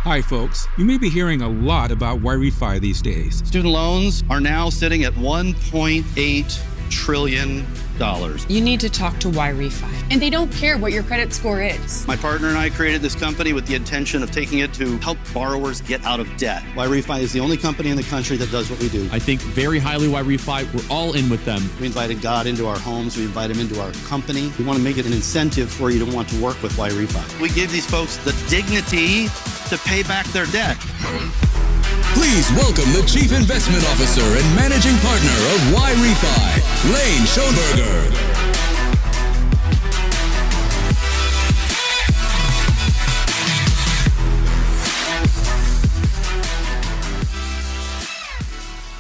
Hi, folks. You may be hearing a lot about Refi these days. Student loans are now sitting at $1.8 trillion. You need to talk to Refi. And they don't care what your credit score is. My partner and I created this company with the intention of taking it to help borrowers get out of debt. Refi is the only company in the country that does what we do. I think very highly Refi. We're all in with them. We invited God into our homes. We invite him into our company. We want to make it an incentive for you to want to work with Refi. We give these folks the dignity to pay back their debt. Please welcome the Chief Investment Officer and Managing Partner of Refi, Lane Schoenberger.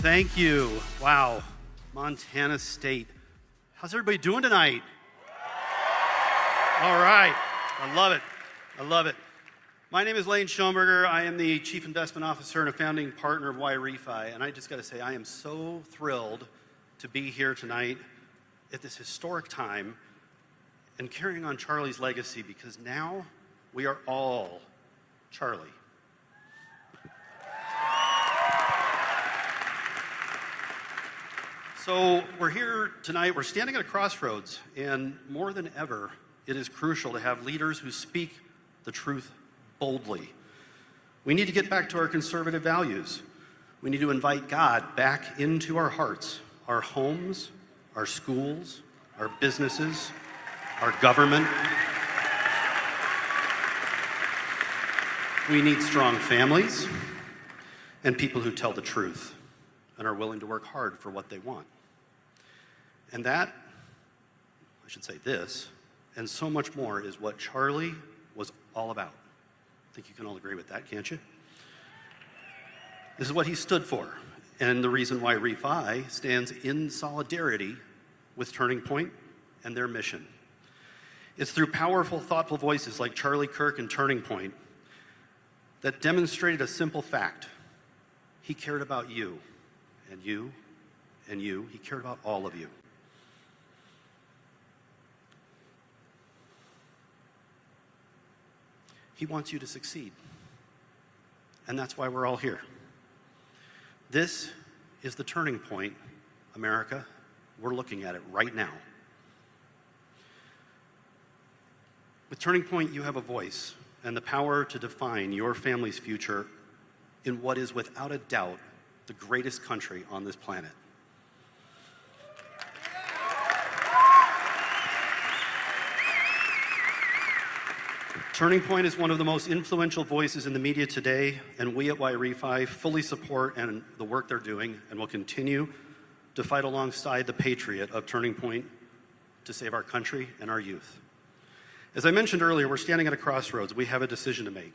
Thank you. Wow. Montana State. How's everybody doing tonight? All right. I love it. I love it. My name is Lane Schoenberger. I am the Chief Investment Officer and a founding partner of Refi, and I just got to say I am so thrilled to be here tonight at this historic time and carrying on Charlie's legacy, because now we are all Charlie. So we're here tonight, we're standing at a crossroads, and more than ever, it is crucial to have leaders who speak the truth boldly. We need to get back to our conservative values. We need to invite God back into our hearts, our homes, our schools, our businesses, our government. We need strong families and people who tell the truth and are willing to work hard for what they want. And that, I should say this, and so much more is what Charlie was all about. I think you can all agree with that, can't you? This is what he stood for, and the reason why Refi stands in solidarity with Turning Point and their mission. It's through powerful, thoughtful voices like Charlie Kirk and Turning Point that demonstrated a simple fact. He cared about you, and you, and you. He cared about all of you. He wants you to succeed. And that's why we're all here. This is the turning point, America. We're looking at it right now. With Turning Point, you have a voice and the power to define your family's future in what is, without a doubt, the greatest country on this planet. Turning Point is one of the most influential voices in the media today, and we at Refi fully support and the work they're doing, and will continue to fight alongside the patriot of Turning Point to save our country and our youth. As I mentioned earlier, we're standing at a crossroads. We have a decision to make.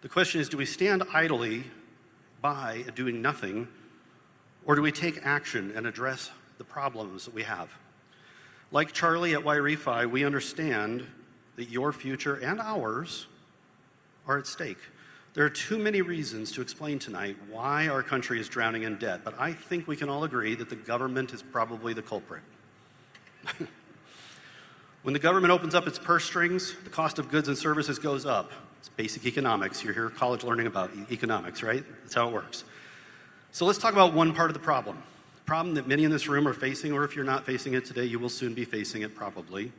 The question is, do we stand idly by doing nothing, or do we take action and address the problems that we have? Like Charlie at Refi, we understand that your future and ours are at stake. There are too many reasons to explain tonight why our country is drowning in debt, but I think we can all agree that the government is probably the culprit. When the government opens up its purse strings, the cost of goods and services goes up. It's basic economics. You're here at college learning about economics, right? That's how it works. So let's talk about one part of the problem. The problem that many in this room are facing, or if you're not facing it today, you will soon be facing it probably.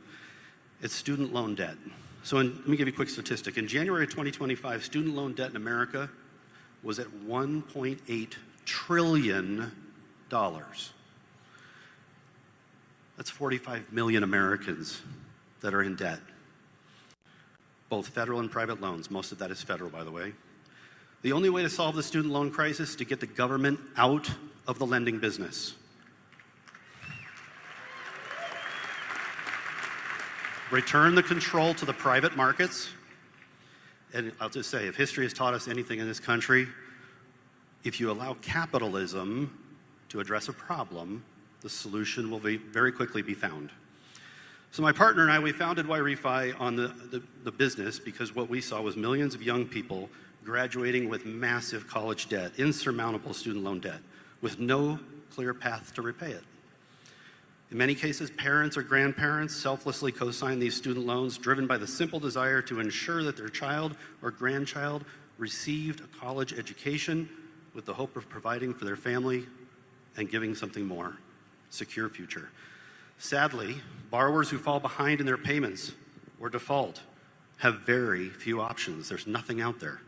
It's student loan debt. So let me give you a quick statistic. In January of 2025, student loan debt in America was at $1.8 trillion. That's 45 million Americans that are in debt. Both federal and private loans. Most of that is federal, by the way. The only way to solve the student loan crisis is to get the government out of the lending business. Return the control to the private markets. And I'll just say, if history has taught us anything in this country, if you allow capitalism to address a problem, the solution will very quickly be found. So my partner and I, we founded Refi on the business because what we saw was millions of young people graduating with massive college debt, insurmountable student loan debt, with no clear path to repay it. In many cases, parents or grandparents selflessly co-sign these student loans driven by the simple desire to ensure that their child or grandchild received a college education with the hope of providing for their family and giving something more, secure future. Sadly, borrowers who fall behind in their payments or default have very few options. There's nothing out there.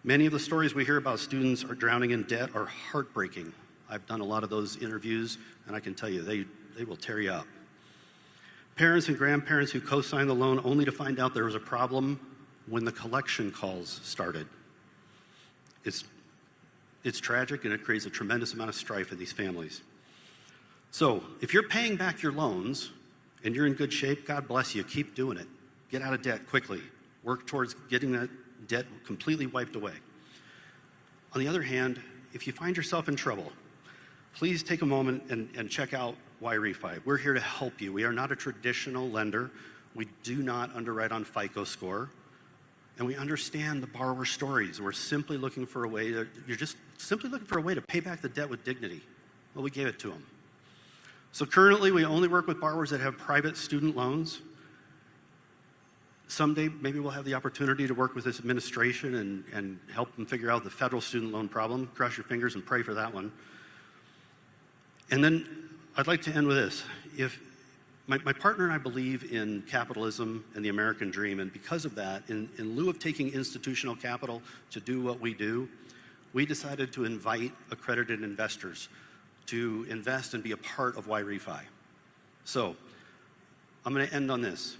Many of the stories we hear about students are drowning in debt are heartbreaking. I've done a lot of those interviews, and I can tell you, they will tear you up. Parents and grandparents who co-signed the loan only to find out there was a problem when the collection calls started. It's tragic, and it creates a tremendous amount of strife in these families. So if you're paying back your loans and you're in good shape, God bless you. Keep doing it. Get out of debt quickly. Work towards getting that debt completely wiped away. On the other hand, if you find yourself in trouble, please take a moment and check out Refi. We're here to help you. We are not a traditional lender. We do not underwrite on FICO score. And we understand the borrower stories. We're simply looking for a way to, you're just simply looking for a way to pay back the debt with dignity. Well, we gave it to them. So currently, we only work with borrowers that have private student loans. Someday, maybe we'll have the opportunity to work with this administration and help them figure out the federal student loan problem. Cross your fingers and pray for that one. And then I'd like to end with this. If my partner and I believe in capitalism and the American dream, and because of that, in lieu of taking institutional capital to do what we do, we decided to invite accredited investors to invest and be a part of Refi. So I'm going to end on this.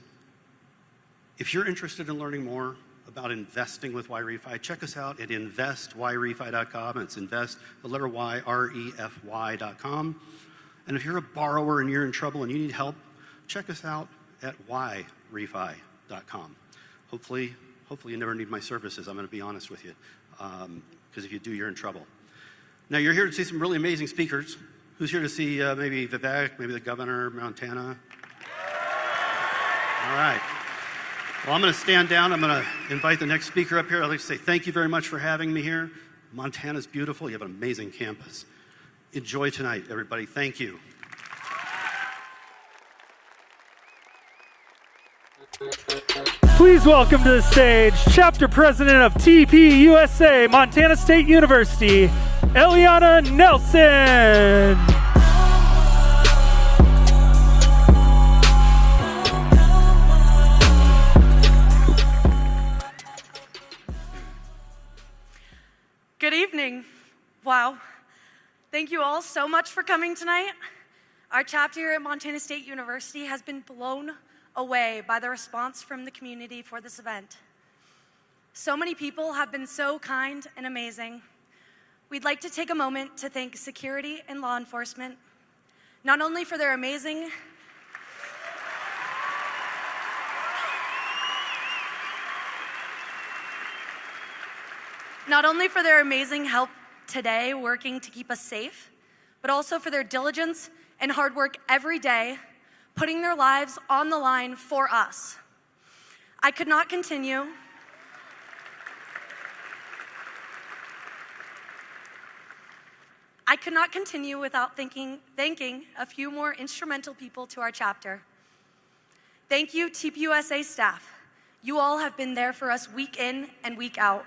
If you're interested in learning more about investing with Refi, check us out at investyrefy.com. It's invest, the letter Y, REFY.com. And if you're a borrower and you're in trouble and you need help, check us out at yrefi.com. Hopefully you never need my services. I'm going to be honest with you, because if you do, you're in trouble. Now, you're here to see some really amazing speakers. Who's here to see maybe Vivek, maybe the governor of Montana? All right. Well, I'm going to stand down. I'm going to invite the next speaker up here. I'd like to say thank you very much for having me here. Montana's beautiful. You have an amazing campus. Enjoy tonight, everybody. Thank you. Please welcome to the stage Chapter President of TPUSA, Montana State University, Eliana Nelson. Good evening. Wow. Thank you all so much for coming tonight. Our chapter here at Montana State University has been blown away by the response from the community for this event. So many people have been so kind and amazing. We'd like to take a moment to thank security and law enforcement, not only for their amazing help today working to keep us safe, but also for their diligence and hard work every day, putting their lives on the line for us. I could not continue without thanking a few more instrumental people to our chapter. Thank you, TPUSA staff. You all have been there for us week in and week out.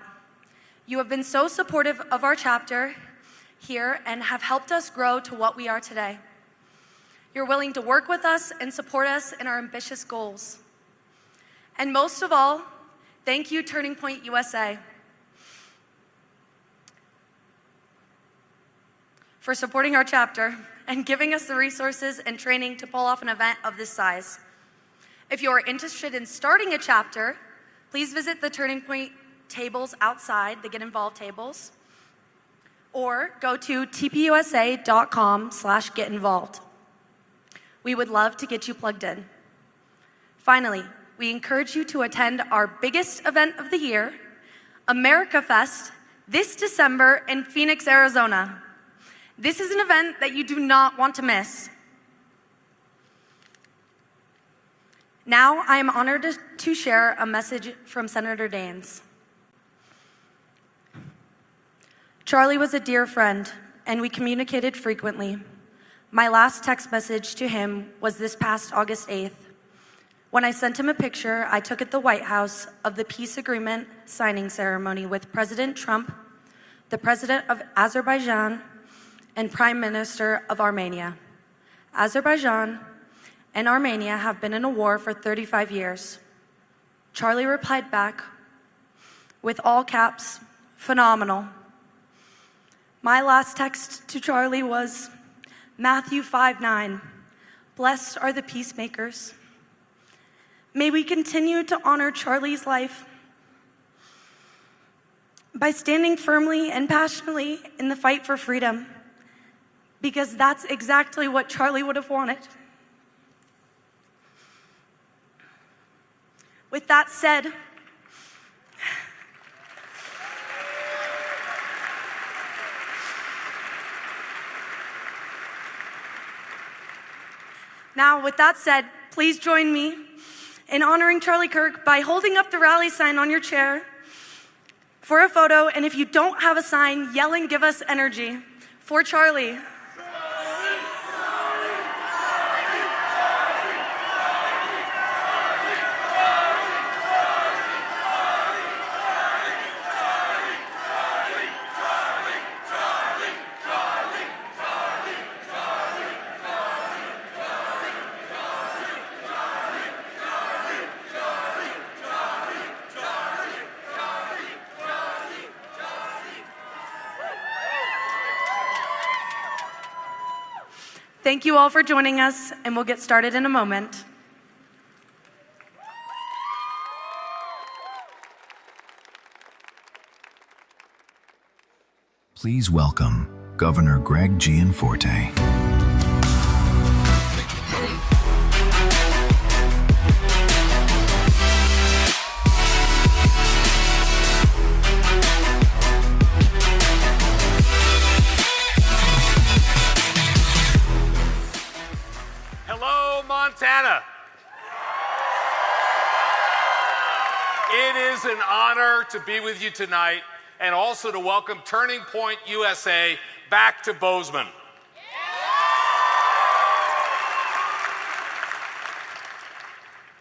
You have been so supportive of our chapter here and have helped us grow to what we are today. You're willing to work with us and support us in our ambitious goals. And most of all, thank you, Turning Point USA, for supporting our chapter and giving us the resources and training to pull off an event of this size. If you are interested in starting a chapter, please visit the Turning Point tables outside, the Get Involved tables, or go to tpusa.com/getinvolved. We would love to get you plugged in. Finally, we encourage you to attend our biggest event of the year, America Fest, this December in Phoenix, Arizona. This is an event that you do not want to miss. Now, I am honored to share a message from Senator Daines. Charlie was a dear friend, and we communicated frequently. My last text message to him was this past August 8th. When I sent him a picture I took at the White House of the peace agreement signing ceremony with President Trump, the President of Azerbaijan, and Prime Minister of Armenia. Azerbaijan and Armenia have been in a war for 35 years. Charlie replied back with all caps, phenomenal. My last text to Charlie was Matthew 5:9. Blessed are the peacemakers. May we continue to honor Charlie's life by standing firmly and passionately in the fight for freedom, because that's exactly what Charlie would have wanted. With that said, please join me in honoring Charlie Kirk by holding up the rally sign on your chair for a photo, and if you don't have a sign, yell and give us energy. For Charlie. Thank you all for joining us, and we'll get started in a moment. Please welcome Governor Greg Gianforte. Montana. It is an honor to be with you tonight and also to welcome Turning Point USA back to Bozeman.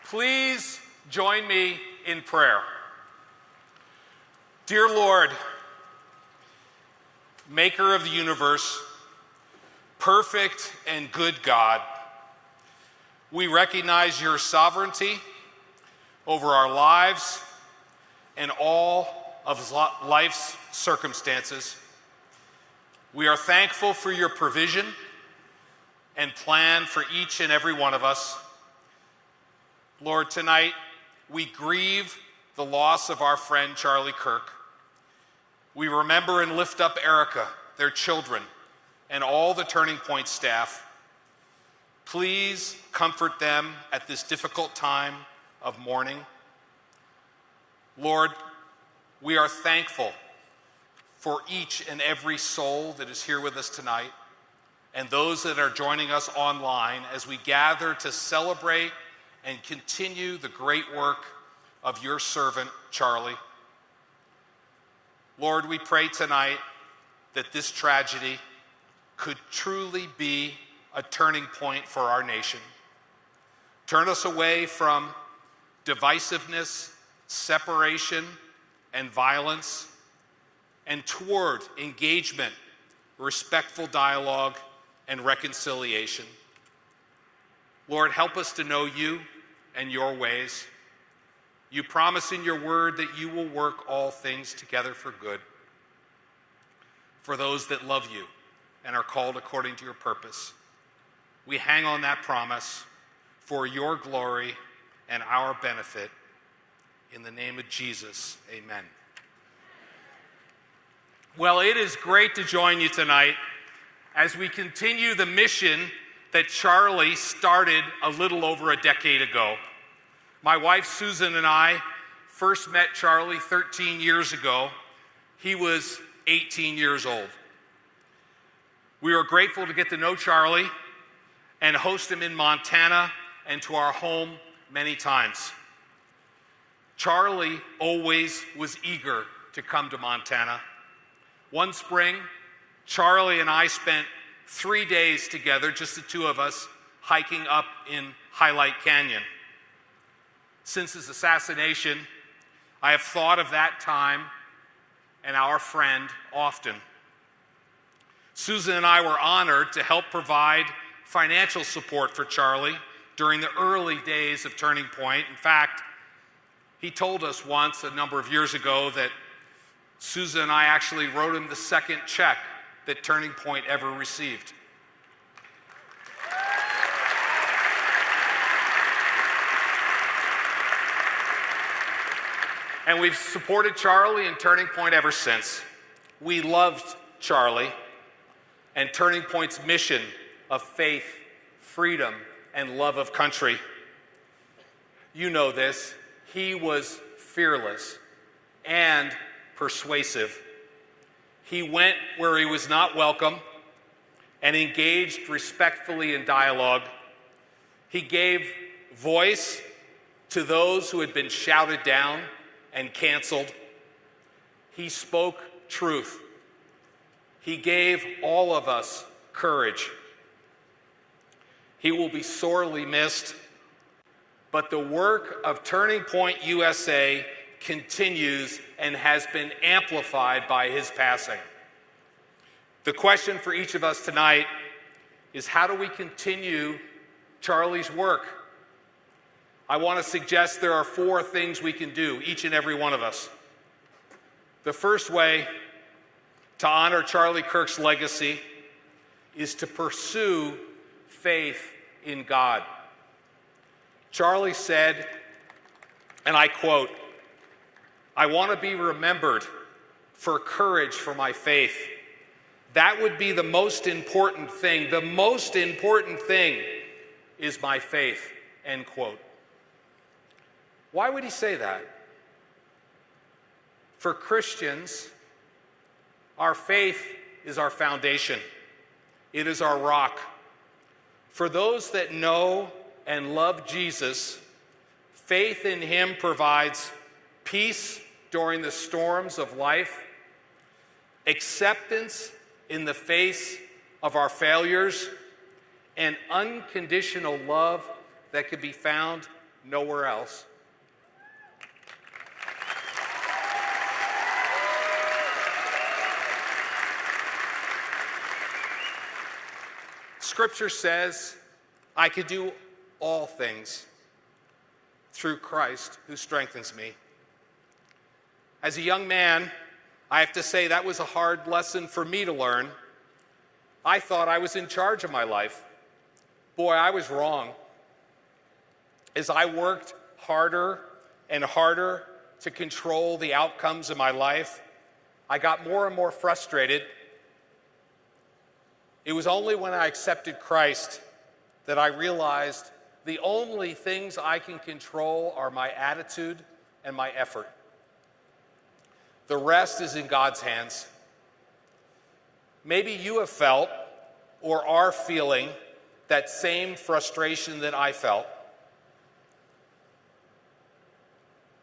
Please join me in prayer. Dear Lord, maker of the universe, perfect and good God, we recognize your sovereignty over our lives and all of life's circumstances. We are thankful for your provision and plan for each and every one of us. Lord, tonight we grieve the loss of our friend Charlie Kirk. We remember and lift up Erica, their children, and all the Turning Point staff. Please comfort them at this difficult time of mourning. Lord, we are thankful for each and every soul that is here with us tonight and those that are joining us online as we gather to celebrate and continue the great work of your servant, Charlie. Lord, we pray tonight that this tragedy could truly be a turning point for our nation. Turn us away from divisiveness, separation, and violence, and toward engagement, respectful dialogue, and reconciliation. Lord, help us to know you and your ways. You promise in your word that you will work all things together for good for those that love you and are called according to your purpose. We hang on that promise for your glory and our benefit. In the name of Jesus, amen. Well, it is great to join you tonight as we continue the mission that Charlie started a little over a decade ago. My wife, Susan, and I first met Charlie 13 years ago. He was 18 years old. We were grateful to get to know Charlie and host him in Montana and to our home many times. Charlie always was eager to come to Montana. One spring, Charlie and I spent 3 days together, just the two of us, hiking up in Highlight Canyon. Since his assassination, I have thought of that time and our friend often. Susan and I were honored to help provide financial support for Charlie during the early days of Turning Point. In fact, he told us once, a number of years ago, that Susan and I actually wrote him the second check that Turning Point ever received. And we've supported Charlie and Turning Point ever since. We loved Charlie and Turning Point's mission of faith, freedom, and love of country. You know this. He was fearless and persuasive. He went where he was not welcome and engaged respectfully in dialogue. He gave voice to those who had been shouted down and canceled. He spoke truth. He gave all of us courage. He will be sorely missed, but the work of Turning Point USA continues and has been amplified by his passing. The question for each of us tonight is, how do we continue Charlie's work? I want to suggest there are 4 things we can do, each and every one of us. The first way to honor Charlie Kirk's legacy is to pursue faith in God. Charlie said, and I quote, "I want to be remembered for courage for my faith. That would be the most important thing. The most important thing is my faith," end quote. Why would he say that? For Christians, our faith is our foundation. It is our rock. For those that know and love Jesus, faith in him provides peace during the storms of life, acceptance in the face of our failures, and unconditional love that can be found nowhere else. Scripture says, I can do all things through Christ who strengthens me. As a young man, I have to say that was a hard lesson for me to learn. I thought I was in charge of my life. Boy, I was wrong. As I worked harder and harder to control the outcomes of my life, I got more and more frustrated. It was only when I accepted Christ that I realized the only things I can control are my attitude and my effort. The rest is in God's hands. Maybe you have felt or are feeling that same frustration that I felt.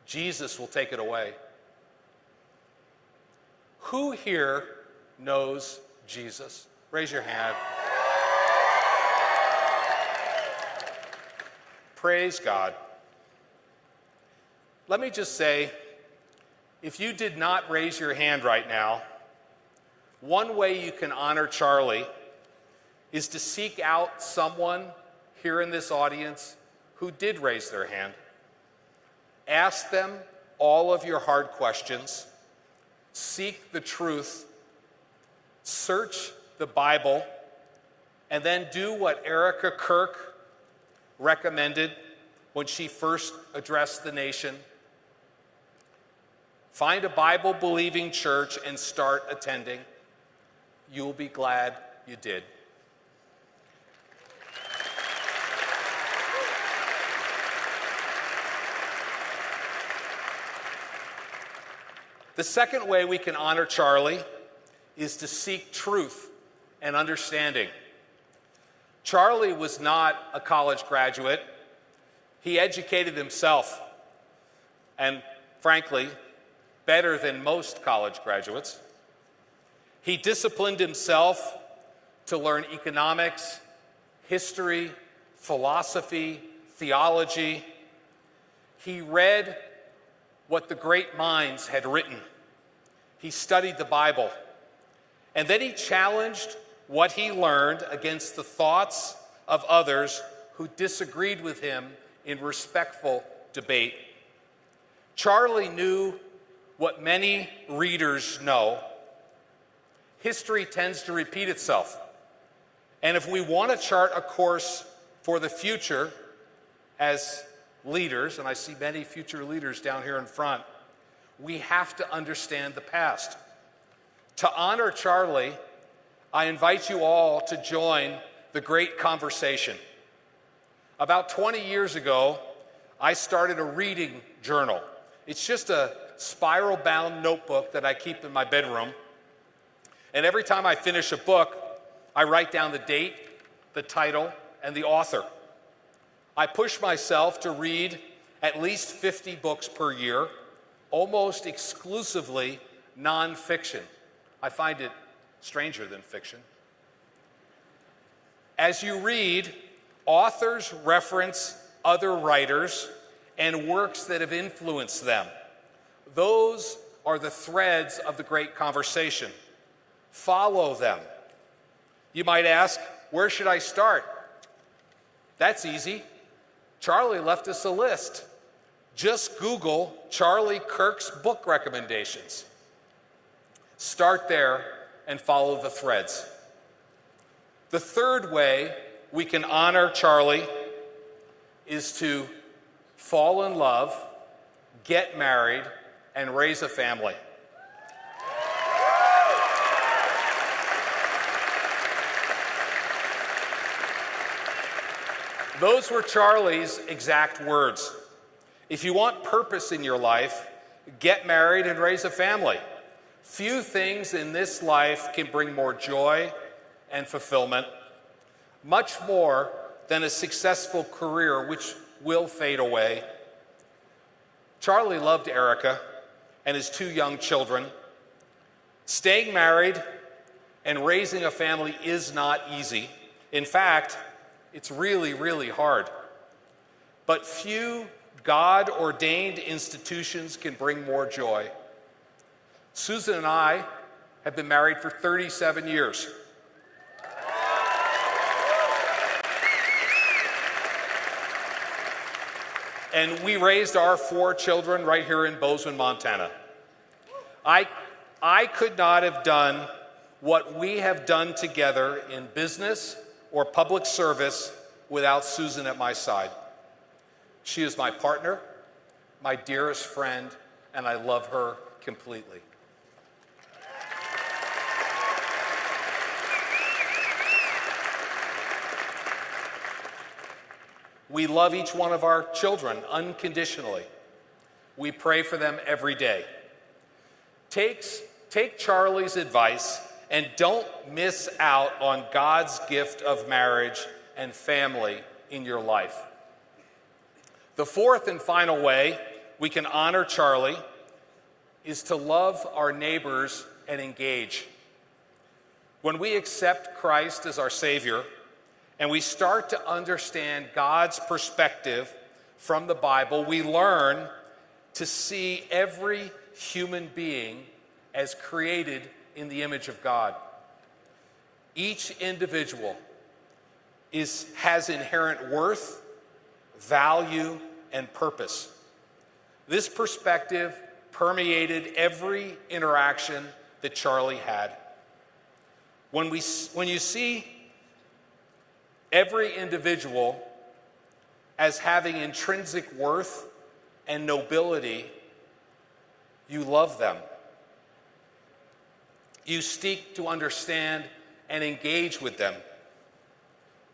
Jesus will take it away. Who here knows Jesus? Raise your hand. Praise God. Let me just say, if you did not raise your hand right now, one way you can honor Charlie is to seek out someone here in this audience who did raise their hand. Ask them all of your hard questions. Seek the truth. Search the Bible, and then do what Erica Kirk recommended when she first addressed the nation. Find a Bible-believing church and start attending. You'll be glad you did. The second way we can honor Charlie is to seek truth and understanding. Charlie was not a college graduate. He educated himself, and frankly, better than most college graduates. He disciplined himself to learn economics, history, philosophy, theology. He read what the great minds had written. He studied the Bible, and then he challenged what he learned against the thoughts of others who disagreed with him in respectful debate. Charlie knew what many readers know. History tends to repeat itself. And if we want to chart a course for the future as leaders, and I see many future leaders down here in front, we have to understand the past. To honor Charlie, I invite you all to join the great conversation. About 20 years ago, I started a reading journal. It's just a spiral-bound notebook that I keep in my bedroom. And every time I finish a book, I write down the date, the title, and the author. I push myself to read at least 50 books per year, almost exclusively nonfiction. I find it stranger than fiction. As you read, authors reference other writers and works that have influenced them. Those are the threads of the great conversation. Follow them. You might ask, where should I start? That's easy. Charlie left us a list. Just Google Charlie Kirk's book recommendations. Start there and follow the threads. The third way we can honor Charlie is to fall in love, get married, and raise a family. Those were Charlie's exact words. If you want purpose in your life, get married and raise a family. Few things in this life can bring more joy and fulfillment, much more than a successful career, which will fade away. Charlie loved Erica and his 2 young children. Staying married and raising a family is not easy. In fact, it's really, really hard. But few God-ordained institutions can bring more joy. Susan and I have been married for 37 years. And we raised our 4 children right here in Bozeman, Montana. I could not have done what we have done together in business or public service without Susan at my side. She is my partner, my dearest friend, and I love her completely. We love each one of our children unconditionally. We pray for them every day. Take Charlie's advice and don't miss out on God's gift of marriage and family in your life. The fourth and final way we can honor Charlie is to love our neighbors and engage. When we accept Christ as our Savior and we start to understand God's perspective from the Bible, we learn to see every human being as created in the image of God. Each individual has inherent worth, value, and purpose. This perspective permeated every interaction that Charlie had. When you see every individual as having intrinsic worth and nobility, you love them. You seek to understand and engage with them.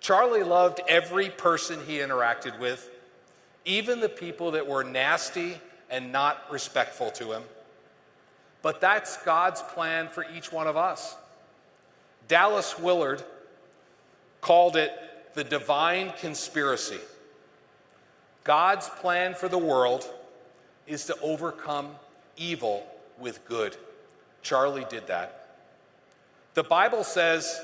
Charlie loved every person he interacted with, even the people that were nasty and not respectful to him. But that's God's plan for each one of us. Dallas Willard called it the divine conspiracy. God's plan for the world is to overcome evil with good. Charlie did that. The Bible says,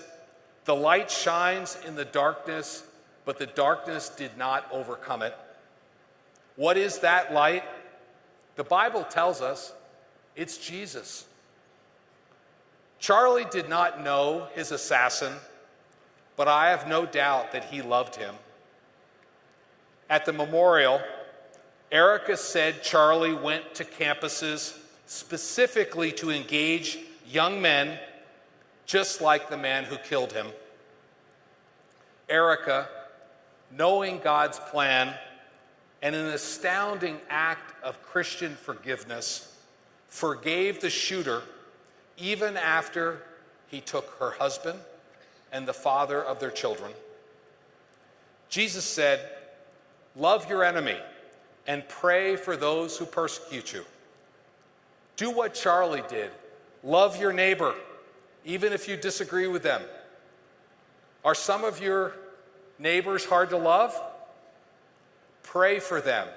the light shines in the darkness, but the darkness did not overcome it. What is that light? The Bible tells us it's Jesus. Charlie did not know his assassin, but I have no doubt that he loved him. At the memorial, Erica said Charlie went to campuses specifically to engage young men just like the man who killed him. Erica, knowing God's plan and an astounding act of Christian forgiveness, forgave the shooter even after he took her husband and the father of their children. Jesus said, "Love your enemy and pray for those who persecute you." Do what Charlie did. Love your neighbor, even if you disagree with them. Are some of your neighbors hard to love? Pray for them.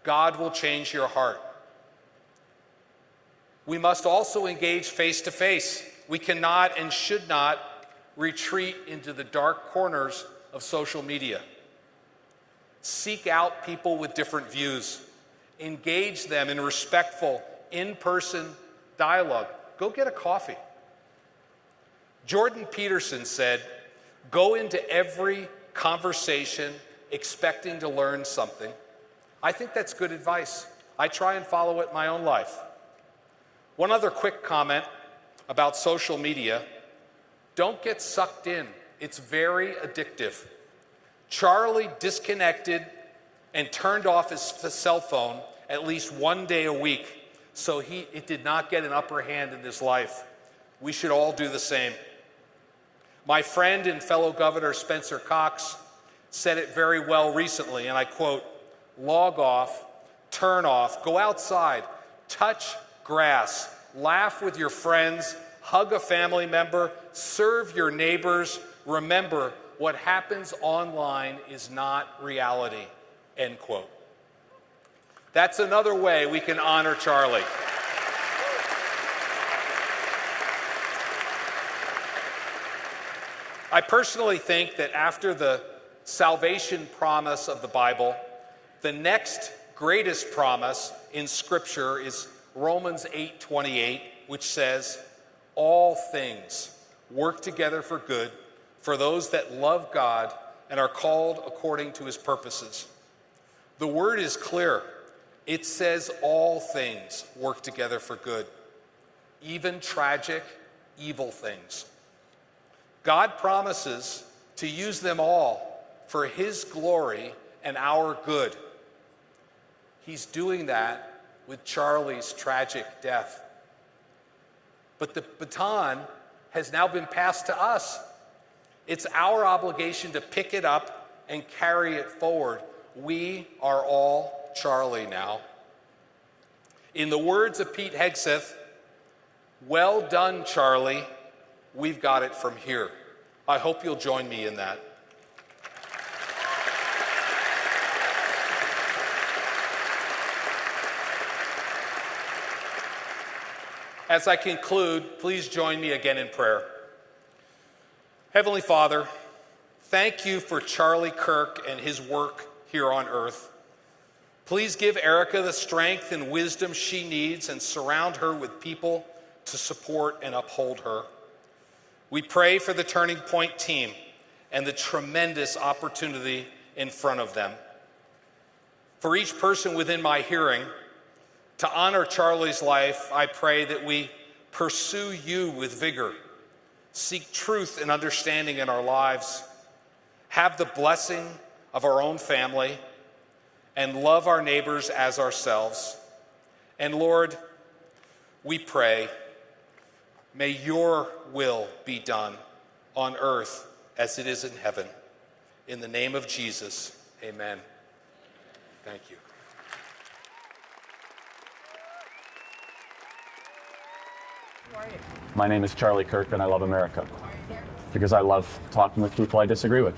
God will change your heart. We must also engage face to face. We cannot and should not retreat into the dark corners of social media. Seek out people with different views. Engage them in respectful, in-person dialogue. Go get a coffee. Jordan Peterson said, "Go into every conversation expecting to learn something." I think that's good advice. I try and follow it in my own life. One other quick comment about social media. Don't get sucked in. It's very addictive. Charlie disconnected and turned off his cell phone at least one day a week, so it did not get an upper hand in his life. We should all do the same. My friend and fellow Governor Spencer Cox said it very well recently, and I quote, "Log off, turn off, go outside, touch grass, laugh with your friends, hug a family member, serve your neighbors. Remember, what happens online is not reality," end quote. That's another way we can honor Charlie. I personally think that after the salvation promise of the Bible, the next greatest promise in Scripture is Romans 8:28, which says, "All things work together for good for those that love God and are called according to his purposes." The word is clear. It says all things work together for good, even tragic, evil things. God promises to use them all for his glory and our good. He's doing that with Charlie's tragic death. But the baton has now been passed to us. It's our obligation to pick it up and carry it forward. We are all Charlie now. In the words of Pete Hegseth, "Well done, Charlie. We've got it from here." I hope you'll join me in that. As I conclude, please join me again in prayer. Heavenly Father, thank you for Charlie Kirk and his work here on earth. Please give Erica the strength and wisdom she needs and surround her with people to support and uphold her. We pray for the Turning Point team and the tremendous opportunity in front of them. For each person within my hearing, to honor Charlie's life, I pray that we pursue you with vigor, seek truth and understanding in our lives, have the blessing of our own family, and love our neighbors as ourselves. And Lord, we pray, may your will be done on earth as it is in heaven. In the name of Jesus, amen. Thank you. My name is Charlie Kirk, and I love America because I love talking with people I disagree with.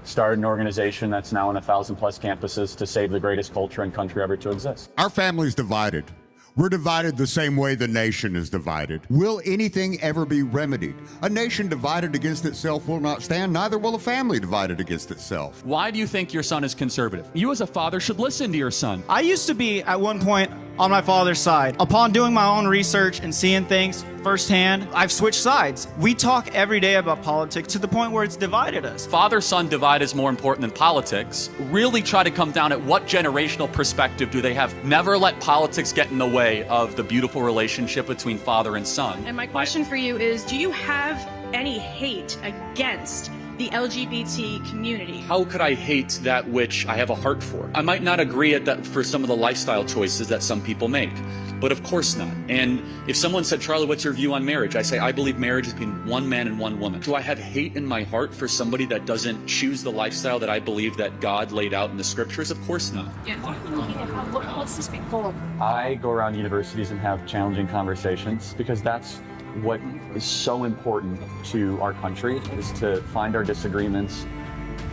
Started an organization that's now in 1,000+ campuses to save the greatest culture and country ever to exist. Our family's divided. We're divided the same way the nation is divided. Will anything ever be remedied? A nation divided against itself will not stand, neither will a family divided against itself. Why do you think your son is conservative? You as a father should listen to your son. I used to be, at one point, on my father's side. Upon doing my own research and seeing things firsthand, I've switched sides. We talk every day about politics to the point where it's divided us. Father-son divide is more important than politics. Really try to come down at what generational perspective do they have. Never let politics get in the way of the beautiful relationship between father and son. And my question for you is, do you have any hate against the LGBT community? How could I hate that which I have a heart for? I might not agree for some of the lifestyle choices that some people make, but of course not. And if someone said, Charlie, what's your view on marriage? I say, I believe marriage is between one man and one woman. Do I have hate in my heart for somebody that doesn't choose the lifestyle that I believe that God laid out in the scriptures? Of course not. Yeah. What's this big for? I go around universities and have challenging conversations because that's what is so important to our country, is to find our disagreements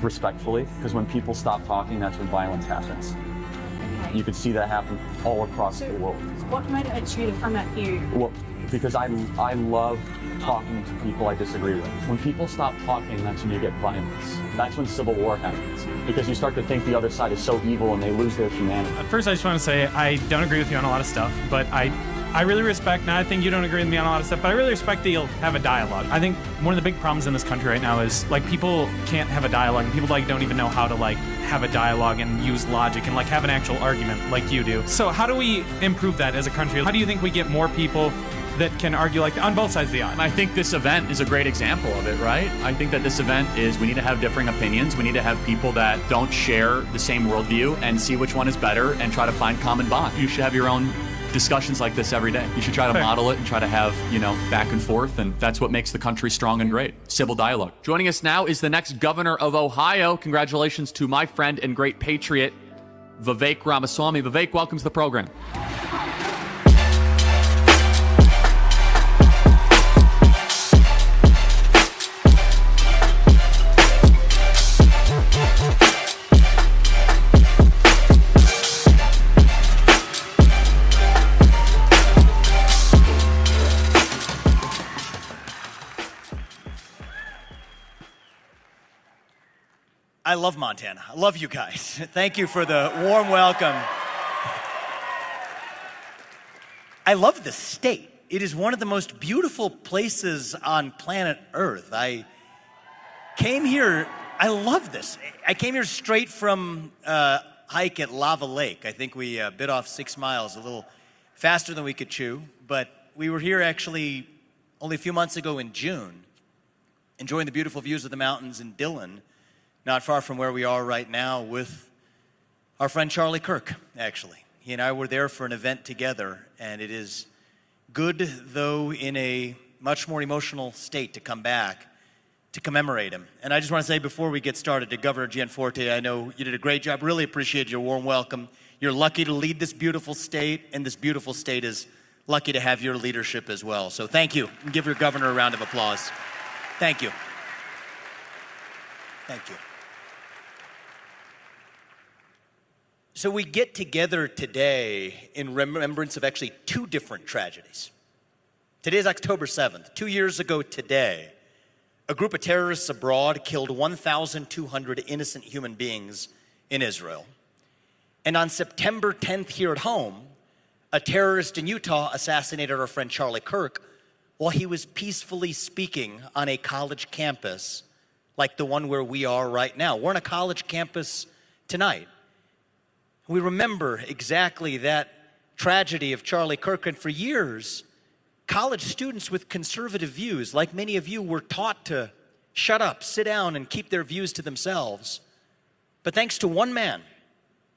respectfully, because when people stop talking, that's when violence happens. Okay. You could see that happen all across the world. What motivates you to come at you? Well, because I love talking to people I disagree with. When people stop talking, that's when you get violence. That's when civil war happens, because you start to think the other side is so evil and they lose their humanity. First, I just want to say I don't agree with you on a lot of stuff, but I really respect, and I think you don't agree with me on a lot of stuff, but I really respect that you'll have a dialogue. I think one of the big problems in this country right now is, like, people can't have a dialogue, and people, like, don't even know how to, like, have a dialogue and use logic and, like, have an actual argument like you do. So how do we improve that as a country? How do you think we get more people that can argue, like, on both sides of the aisle? I think this event is a great example of it, right? I think that this event is, we need to have differing opinions. We need to have people that don't share the same worldview and see which one is better and try to find common bond. You should have your own discussions like this every day. You should try to model it and try to have, back and forth, and that's what makes the country strong and great. Civil dialogue. Joining us now is the next governor of Ohio. Congratulations to my friend and great patriot, Vivek Ramaswamy. Vivek, welcome to the program. I love Montana. I love you guys. Thank you for the warm welcome. I love the state. It is one of the most beautiful places on planet Earth. I came here, I love this. I came here straight from a hike at Lava Lake. I think we bit off 6 miles, a little faster than we could chew, but we were here actually only a few months ago in June, enjoying the beautiful views of the mountains in Dillon, not far from where we are right now, with our friend Charlie Kirk, actually. He and I were there for an event together, and it is good, though in a much more emotional state, to come back to commemorate him. And I just want to say before we get started to Governor Gianforte, I know you did a great job. Really appreciate your warm welcome. You're lucky to lead this beautiful state, and this beautiful state is lucky to have your leadership as well. So thank you. And give your governor a round of applause. Thank you. Thank you. So we get together today in remembrance of actually 2 different tragedies. Today is October 7th. 2 years ago today, a group of terrorists abroad killed 1,200 innocent human beings in Israel. And on September 10th here at home, a terrorist in Utah assassinated our friend Charlie Kirk while he was peacefully speaking on a college campus like the one where we are right now. We're on a college campus tonight. We remember exactly that tragedy of Charlie Kirk, and for years, college students with conservative views, like many of you, were taught to shut up, sit down, and keep their views to themselves. But thanks to one man,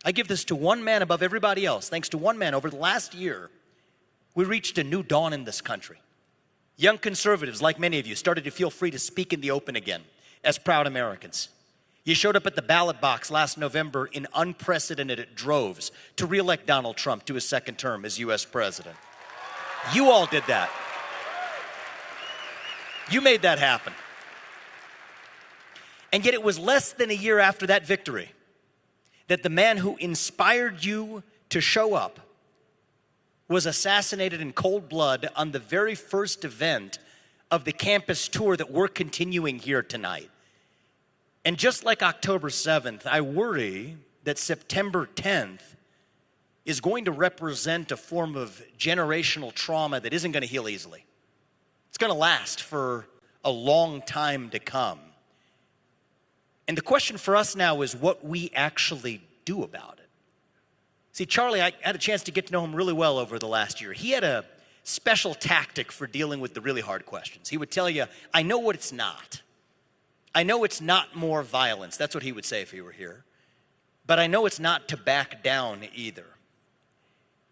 I give this to one man above everybody else, thanks to one man over the last year, we reached a new dawn in this country. Young conservatives, like many of you, started to feel free to speak in the open again as proud Americans. You showed up at the ballot box last November in unprecedented droves to re-elect Donald Trump to his second term as U.S. president. You all did that. You made that happen. And yet it was less than a year after that victory that the man who inspired you to show up was assassinated in cold blood on the very first event of the campus tour that we're continuing here tonight. And just like October 7th, I worry that September 10th is going to represent a form of generational trauma that isn't going to heal easily. It's going to last for a long time to come. And the question for us now is what we actually do about it. See, Charlie, I had a chance to get to know him really well over the last year. He had a special tactic for dealing with the really hard questions. He would tell you, I know what it's not. I know it's not more violence. That's what he would say if he were here. But I know it's not to back down either.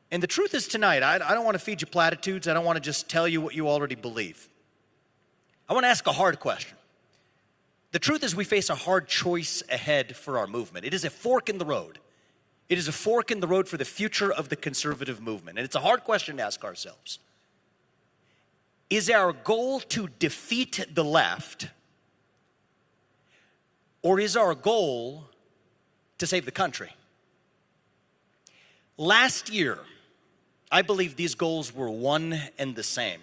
And the truth is tonight, I don't want to feed you platitudes. I don't want to just tell you what you already believe. I want to ask a hard question. The truth is we face a hard choice ahead for our movement. It is a fork in the road. It is a fork in the road for the future of the conservative movement. And it's a hard question to ask ourselves. Is our goal to defeat the left, or is our goal to save the country? Last year, I believe these goals were one and the same.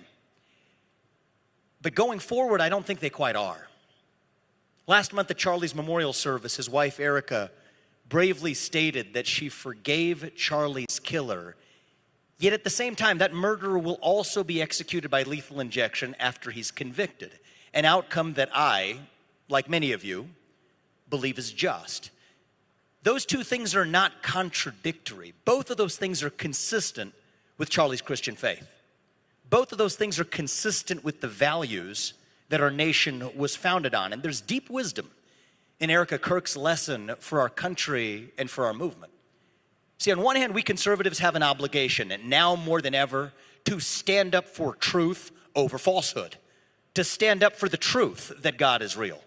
But going forward, I don't think they quite are. Last month at Charlie's memorial service, his wife, Erica, bravely stated that she forgave Charlie's killer. Yet at the same time, that murderer will also be executed by lethal injection after he's convicted. An outcome that I, like many of you, believe is just. Those two things are not contradictory. Both of those things are consistent with Charlie's Christian faith. Both of those things are consistent with the values that our nation was founded on. And there's deep wisdom in Erica Kirk's lesson for our country and for our movement. See, on one hand, we conservatives have an obligation, and now more than ever, to stand up for truth over falsehood, to stand up for the truth that God is real,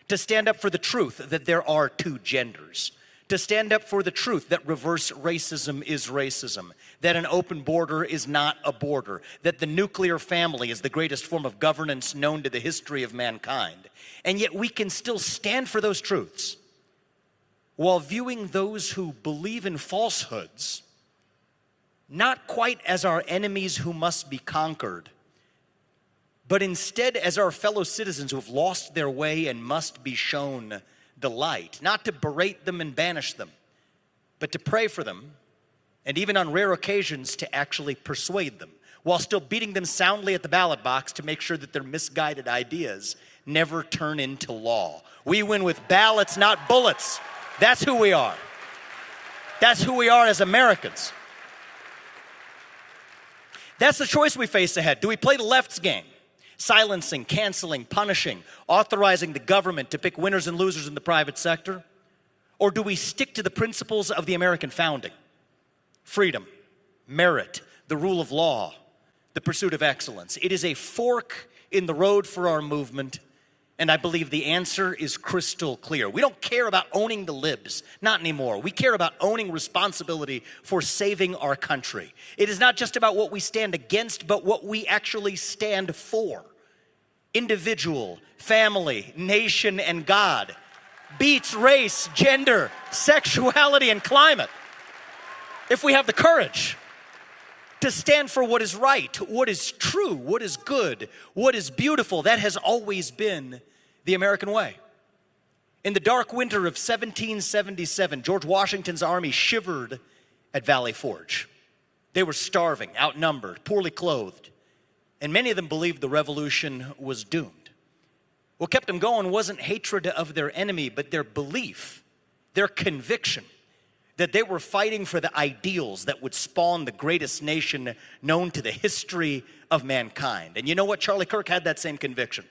to stand up for the truth that there are two genders, to stand up for the truth that reverse racism is racism, that an open border is not a border, that the nuclear family is the greatest form of governance known to the history of mankind. And yet we can still stand for those truths while viewing those who believe in falsehoods not quite as our enemies who must be conquered, but instead as our fellow citizens who have lost their way and must be shown the light, not to berate them and banish them, but to pray for them, and even on rare occasions to actually persuade them, while still beating them soundly at the ballot box to make sure that their misguided ideas never turn into law. We win with ballots, not bullets. That's who we are. That's who we are as Americans. That's the choice we face ahead. Do we play the left's game? Silencing, canceling, punishing, authorizing the government to pick winners and losers in the private sector? Or do we stick to the principles of the American founding? Freedom, merit, the rule of law, the pursuit of excellence. It is a fork in the road for our movement, and I believe the answer is crystal clear. We don't care about owning the libs, not anymore. We care about owning responsibility for saving our country. It is not just about what we stand against, but what we actually stand for. Individual, family, nation, and God beats race, gender, sexuality, and climate. If we have the courage to stand for what is right, what is true, what is good, what is beautiful, that has always been the American way. In the dark winter of 1777, George Washington's army shivered at Valley Forge. They were starving, outnumbered, poorly clothed, and many of them believed the revolution was doomed. What kept them going wasn't hatred of their enemy, but their belief, their conviction that they were fighting for the ideals that would spawn the greatest nation known to the history of mankind. And you know what? Charlie Kirk had that same conviction.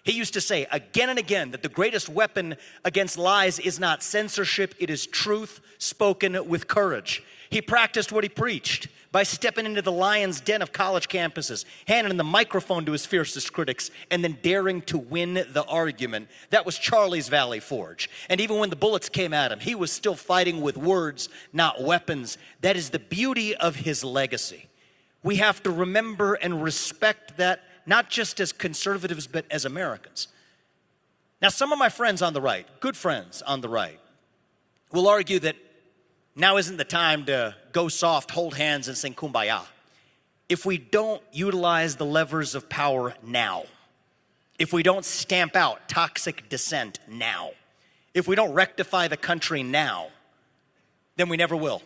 He used to say again and again that the greatest weapon against lies is not censorship, it is truth spoken with courage. He practiced what he preached by stepping into the lion's den of college campuses, handing the microphone to his fiercest critics, and then daring to win the argument. That was Charlie's Valley Forge. And even when the bullets came at him, he was still fighting with words, not weapons. That is the beauty of his legacy. We have to remember and respect that, not just as conservatives, but as Americans. Now, some of my friends on the right, good friends on the right, will argue that now isn't the time to go soft, hold hands, and sing Kumbaya. if we don't utilize the levers of power now, if we don't stamp out toxic dissent now, if we don't rectify the country now, then we never will.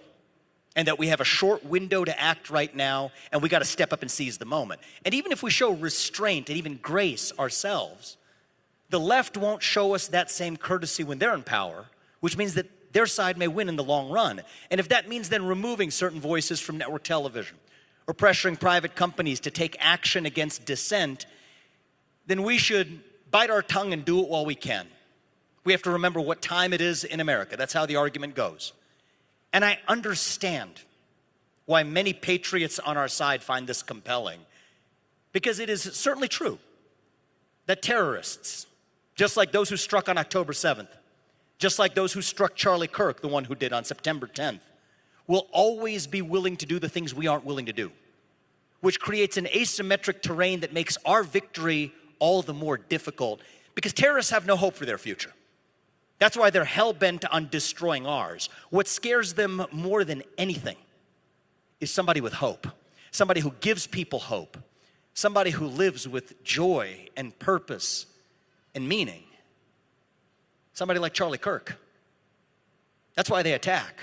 And that we have a short window to act right now, and we got to step up and seize the moment. And even if we show restraint and even grace ourselves, the left won't show us that same courtesy when they're in power, which means that their side may win in the long run. And if that means then removing certain voices from network television or pressuring private companies to take action against dissent, then we should bite our tongue and do it while we can. We have to remember what time it is in America. That's how the argument goes. And I understand why many patriots on our side find this compelling, because it is certainly true that terrorists, just like those who struck on October 7th, just like those who struck Charlie Kirk, the one who did on September 10th, will always be willing to do the things we aren't willing to do, which creates an asymmetric terrain that makes our victory all the more difficult, because terrorists have no hope for their future. That's why they're hell-bent on destroying ours. What scares them more than anything is somebody with hope, somebody who gives people hope, somebody who lives with joy and purpose and meaning. Somebody like Charlie Kirk. That's why they attack.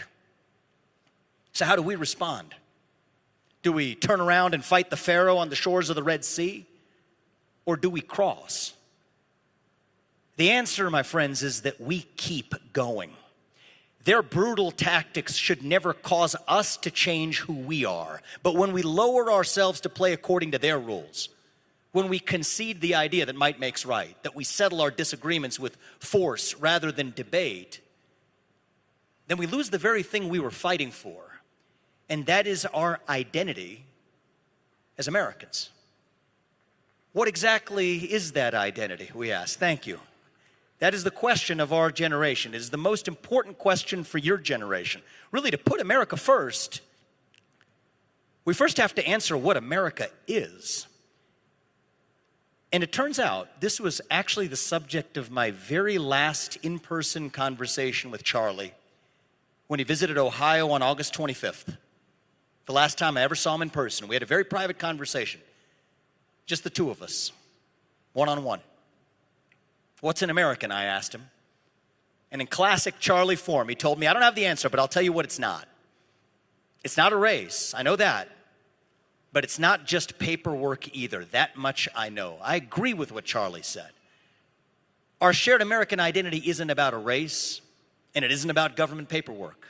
So how do we respond? Do we turn around and fight the Pharaoh on the shores of the Red Sea? Or do we cross? The answer, my friends, is that we keep going. Their brutal tactics should never cause us to change who we are. But when we lower ourselves to play according to their rules, when we concede the idea that might makes right, that we settle our disagreements with force rather than debate, then we lose the very thing we were fighting for, and that is our identity as Americans. What exactly is that identity, we ask? Thank you. That is the question of our generation. It is the most important question for your generation. Really, to put America first, we first have to answer what America is. And it turns out this was actually the subject of my very last in-person conversation with Charlie when he visited Ohio on August 25th. The last time I ever saw him in person. We had a very private conversation. Just the two of us, one-on-one. What's an American? I asked him. And in classic Charlie form, he told me, I don't have the answer, but I'll tell you what it's not. It's not a race, I know that. But it's not just paperwork either. That much I know. I agree with what Charlie said. Our shared American identity isn't about a race, and it isn't about government paperwork.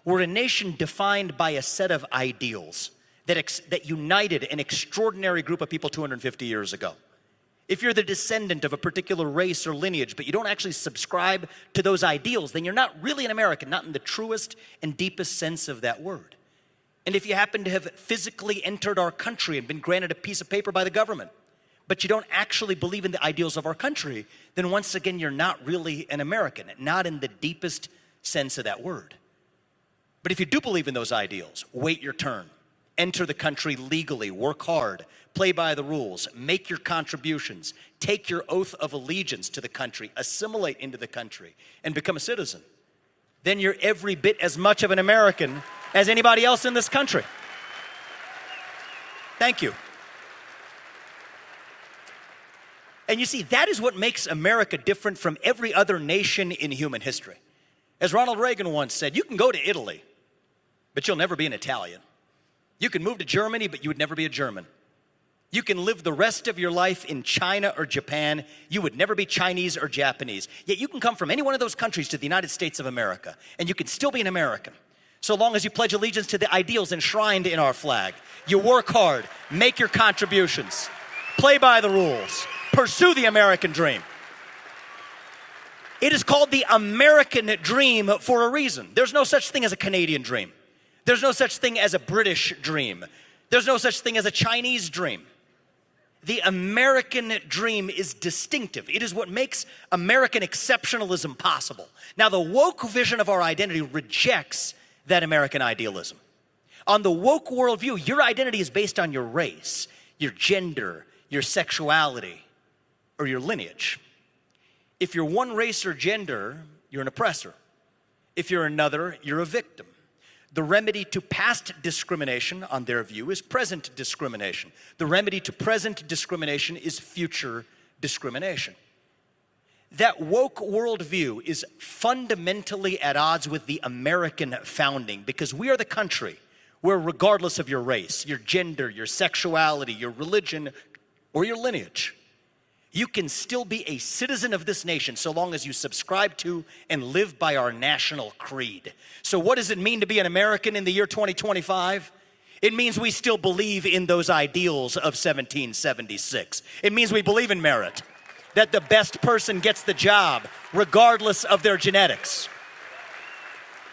We're a nation defined by a set of ideals that united an extraordinary group of people 250 years ago. If you're the descendant of a particular race or lineage, but you don't actually subscribe to those ideals, then you're not really an American, not in the truest and deepest sense of that word. And if you happen to have physically entered our country and been granted a piece of paper by the government, but you don't actually believe in the ideals of our country, then once again, you're not really an American, not in the deepest sense of that word. But if you do believe in those ideals, wait your turn. Enter the country legally, work hard, play by the rules, make your contributions, take your oath of allegiance to the country, assimilate into the country, and become a citizen. Then you're every bit as much of an American as anybody else in this country. Thank you. And you see, that is what makes America different from every other nation in human history. As Ronald Reagan once said, you can go to Italy, but you'll never be an Italian. You can move to Germany, but you would never be a German. You can live the rest of your life in China or Japan. You would never be Chinese or Japanese. Yet you can come from any one of those countries to the United States of America, and you can still be an American, so long as you pledge allegiance to the ideals enshrined in our flag. You work hard, make your contributions, play by the rules, pursue the American dream. It is called the American dream for a reason. There's no such thing as a Canadian dream. There's no such thing as a British dream. There's no such thing as a Chinese dream. The American dream is distinctive. It is what makes American exceptionalism possible. Now, the woke vision of our identity rejects that American idealism. On the woke worldview, your identity is based on your race, your gender, your sexuality, or your lineage. If you're one race or gender, you're an oppressor. If you're another, you're a victim. The remedy to past discrimination, on their view, is present discrimination. The remedy to present discrimination is future discrimination. That woke worldview is fundamentally at odds with the American founding, because we are the country where, regardless of your race, your gender, your sexuality, your religion, or your lineage, you can still be a citizen of this nation so long as you subscribe to and live by our national creed. So what does it mean to be an American in the year 2025? It means we still believe in those ideals of 1776. It means we believe in merit, that the best person gets the job regardless of their genetics,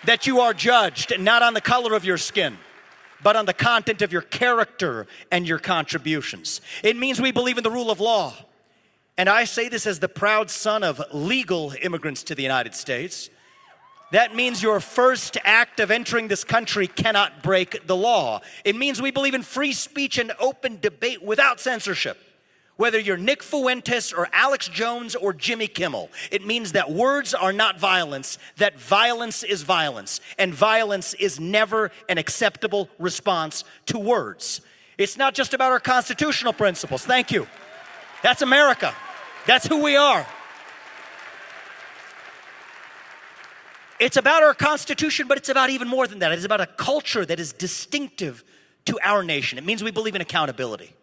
that you are judged not on the color of your skin, but on the content of your character and your contributions. It means we believe in the rule of law. And I say this as the proud son of legal immigrants to the United States. That means your first act of entering this country cannot break the law. It means we believe in free speech and open debate without censorship. Whether you're Nick Fuentes or Alex Jones or Jimmy Kimmel, it means that words are not violence, that violence is violence, and violence is never an acceptable response to words. It's not just about our constitutional principles. Thank you. That's America. That's who we are. It's about our Constitution, but it's about even more than that. It's about a culture that is distinctive to our nation. It means we believe in accountability.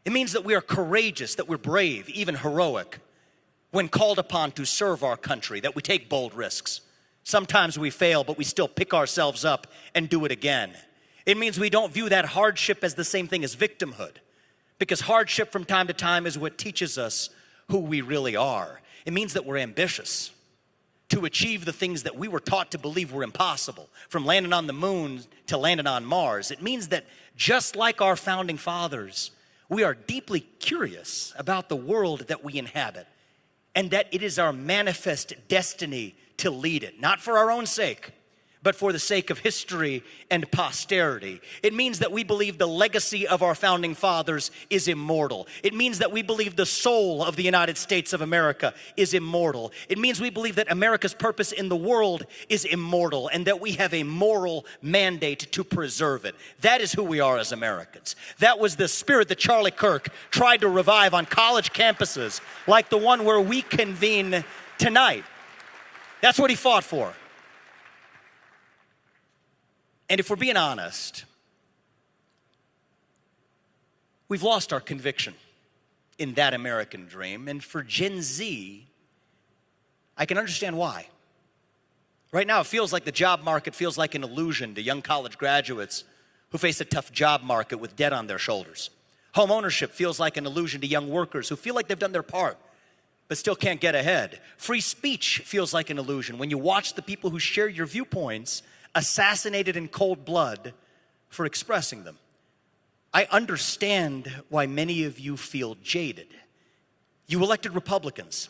It means that we are courageous, that we're brave, even heroic, when called upon to serve our country, that we take bold risks. Sometimes we fail, but we still pick ourselves up and do it again. It means we don't view that hardship as the same thing as victimhood, because hardship from time to time is what teaches us who we really are. It means that we're ambitious to achieve the things that we were taught to believe were impossible, from landing on the moon to landing on Mars. It means that just like our founding fathers, we are deeply curious about the world that we inhabit, and that it is our manifest destiny to lead it, not for our own sake, but for the sake of history and posterity. It means that we believe the legacy of our founding fathers is immortal. It means that we believe the soul of the United States of America is immortal. It means we believe that America's purpose in the world is immortal, and that we have a moral mandate to preserve it. That is who we are as Americans. That was the spirit that Charlie Kirk tried to revive on college campuses, like the one where we convene tonight. That's what he fought for. And if we're being honest, we've lost our conviction in that American dream. And for Gen Z, I can understand why. Right now, it feels like the job market feels like an illusion to young college graduates who face a tough job market with debt on their shoulders. Home ownership feels like an illusion to young workers who feel like they've done their part, but still can't get ahead. Free speech feels like an illusion when you watch the people who share your viewpoints assassinated in cold blood for expressing them. I understand why many of you feel jaded. You elected Republicans,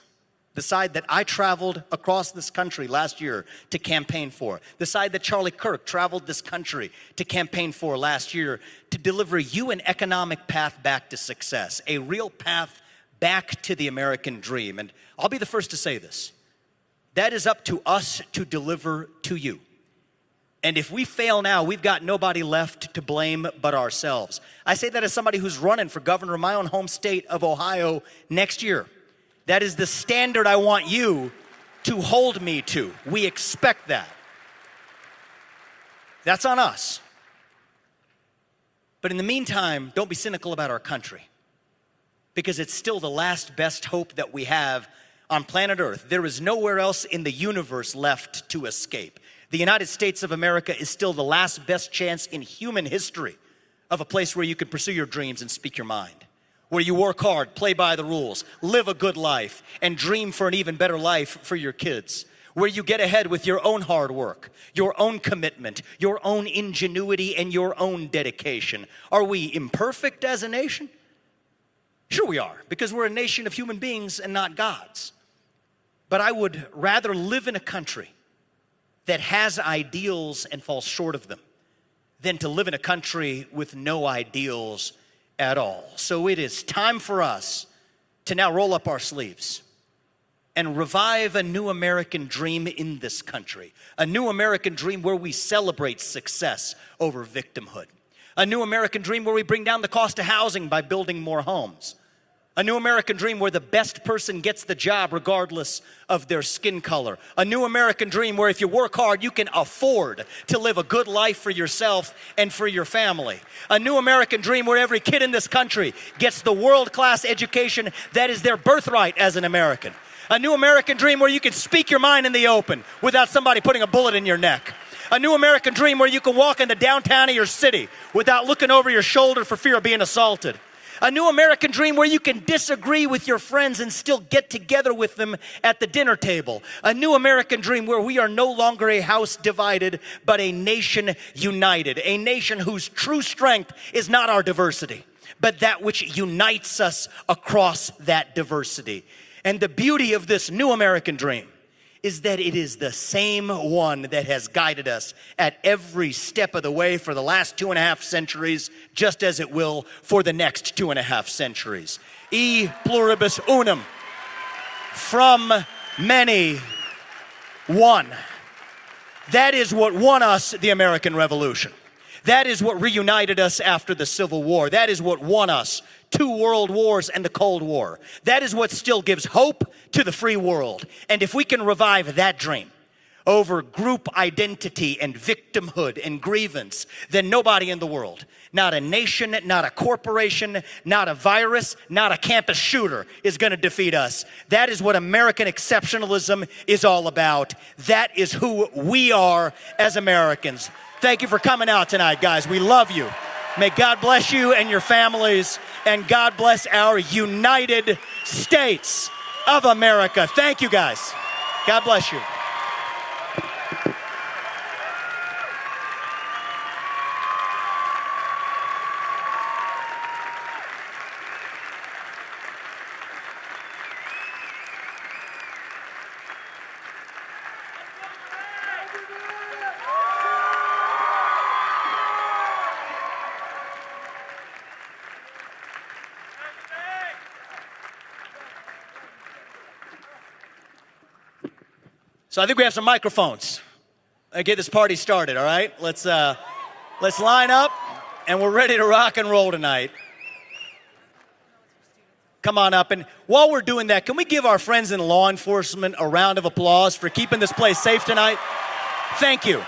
the side that I traveled across this country last year to campaign for, the side that Charlie Kirk traveled this country to campaign for last year, to deliver you an economic path back to success, a real path back to the American dream. And I'll be the first to say this. That is up to us to deliver to you. And if we fail now, we've got nobody left to blame but ourselves. I say that as somebody who's running for governor of my own home state of Ohio next year. That is the standard I want you to hold me to. We expect that. That's on us. But in the meantime, don't be cynical about our country, because it's still the last best hope that we have on planet Earth. There is nowhere else in the universe left to escape. The United States of America is still the last best chance in human history of a place where you can pursue your dreams and speak your mind, where you work hard, play by the rules, live a good life, and dream for an even better life for your kids, where you get ahead with your own hard work, your own commitment, your own ingenuity, and your own dedication. Are we imperfect as a nation? Sure we are, because we're a nation of human beings and not gods. But I would rather live in a country that has ideals and falls short of them than to live in a country with no ideals at all. So it is time for us to now roll up our sleeves and revive a new American dream in this country. A new American dream where we celebrate success over victimhood. A new American dream where we bring down the cost of housing by building more homes. A new American dream where the best person gets the job regardless of their skin color. A new American dream where if you work hard, you can afford to live a good life for yourself and for your family. A new American dream where every kid in this country gets the world-class education that is their birthright as an American. A new American dream where you can speak your mind in the open without somebody putting a bullet in your neck. A new American dream where you can walk into downtown of your city without looking over your shoulder for fear of being assaulted. A new American dream where you can disagree with your friends and still get together with them at the dinner table. A new American dream where we are no longer a house divided, but a nation united. A nation whose true strength is not our diversity, but that which unites us across that diversity. And the beauty of this new American dream is that it is the same one that has guided us at every step of the way for the last 2.5 centuries, just as it will for the next 2.5 centuries. E pluribus unum, from many, one. That is what won us the American Revolution. That is what reunited us after the Civil War. That is what won us 2 world wars and the Cold War. That is what still gives hope to the free world. And if we can revive that dream over group identity and victimhood and grievance, then nobody in the world, not a nation, not a corporation, not a virus, not a campus shooter is going to defeat us. That is what American exceptionalism is all about. That is who we are as Americans. Thank you for coming out tonight, guys. We love you. May God bless you and your families, and God bless our United States of America. Thank you, guys. God bless you. So I think we have some microphones. Get this party started, all right? Let's line up, and we're ready to rock and roll tonight. Come on up, and while we're doing that, can we give our friends in law enforcement a round of applause for keeping this place safe tonight? Thank you.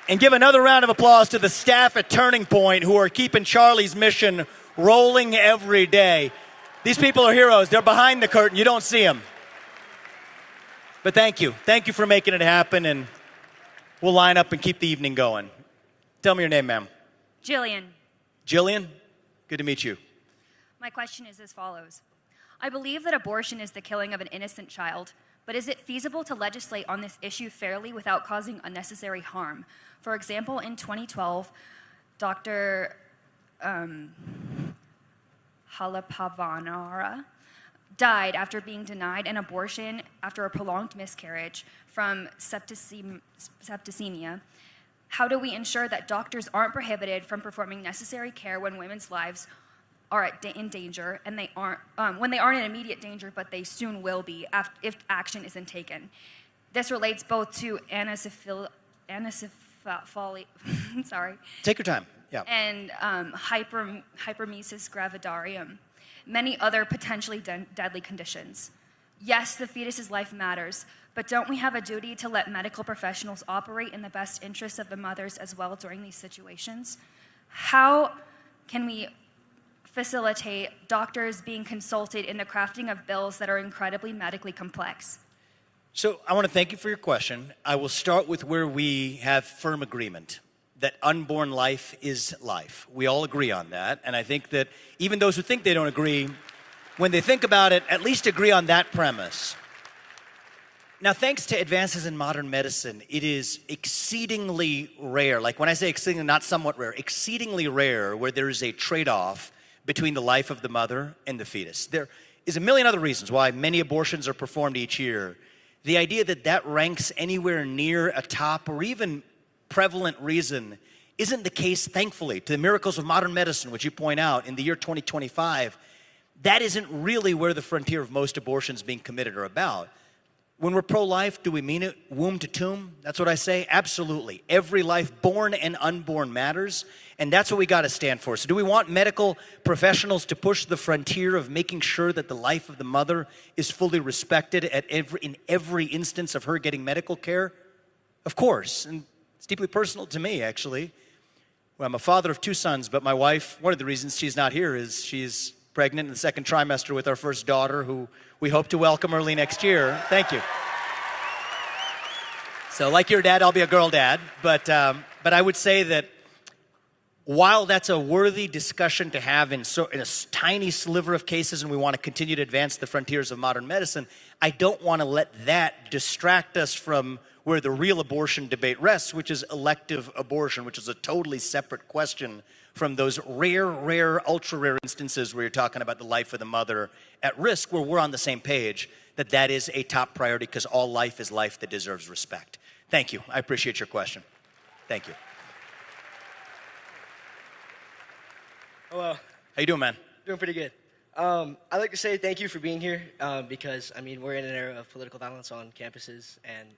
And give another round of applause to the staff at Turning Point who are keeping Charlie's mission rolling every day. These people are heroes. They're behind the curtain. You don't see them. But thank you. Thank you for making it happen, and we'll line up and keep the evening going. Tell me your name, ma'am. Jillian. Jillian? Good to meet you. My question is as follows. I believe that abortion is the killing of an innocent child, but is it feasible to legislate on this issue fairly without causing unnecessary harm? For example, in 2012, Dr. Halapavanara died after being denied an abortion after a prolonged miscarriage from septicemia. How do we ensure that doctors aren't prohibited from performing necessary care when women's lives are in danger, and they aren't when they aren't in immediate danger, but they soon will be if action isn't taken? This relates both to anencephaly, sorry. Take your time. Yeah. And hypermesis gravidarum, many other potentially deadly conditions. Yes, the fetus's life matters, but don't we have a duty to let medical professionals operate in the best interests of the mothers as well during these situations? How can we facilitate doctors being consulted in the crafting of bills that are incredibly medically complex? So I want to thank you for your question. I will start with where we have firm agreement, that unborn life is life. We all agree on that, and I think that even those who think they don't agree, when they think about it, at least agree on that premise. Now, thanks to advances in modern medicine, it is exceedingly rare, like when I say exceedingly, not somewhat rare, exceedingly rare where there is a trade-off between the life of the mother and the fetus. There is a million other reasons why many abortions are performed each year. The idea that that ranks anywhere near a top or even prevalent reason isn't the case, thankfully, to the miracles of modern medicine, which you point out in the year 2025. that isn't really where the frontier of most abortions being committed are about. When we're pro-life, do we mean it womb to tomb? That's what I say. Absolutely. Every life, born and unborn, matters, and that's what we got to stand for. So do we want medical professionals to push the frontier of making sure that the life of the mother is fully respected in every instance of her getting medical care? Of course, and it's deeply personal to me, actually. Well, I'm a father of 2 sons, but my wife, one of the reasons she's not here is she's pregnant in the 2nd trimester with our first daughter, who we hope to welcome early next year. Thank you. So like your dad, I'll be a girl dad. But I would say that while that's a worthy discussion to have in a tiny sliver of cases, and we want to continue to advance the frontiers of modern medicine, I don't want to let that distract us from where the real abortion debate rests, which is elective abortion, which is a totally separate question from those rare, ultra-rare instances where you're talking about the life of the mother at risk, where we're on the same page, that is a top priority because all life is life that deserves respect. Thank you. I appreciate your question. Thank you. Hello. How you doing, man? Doing pretty good. I'd like to say thank you for being here because, we're in an era of political violence on campuses, and,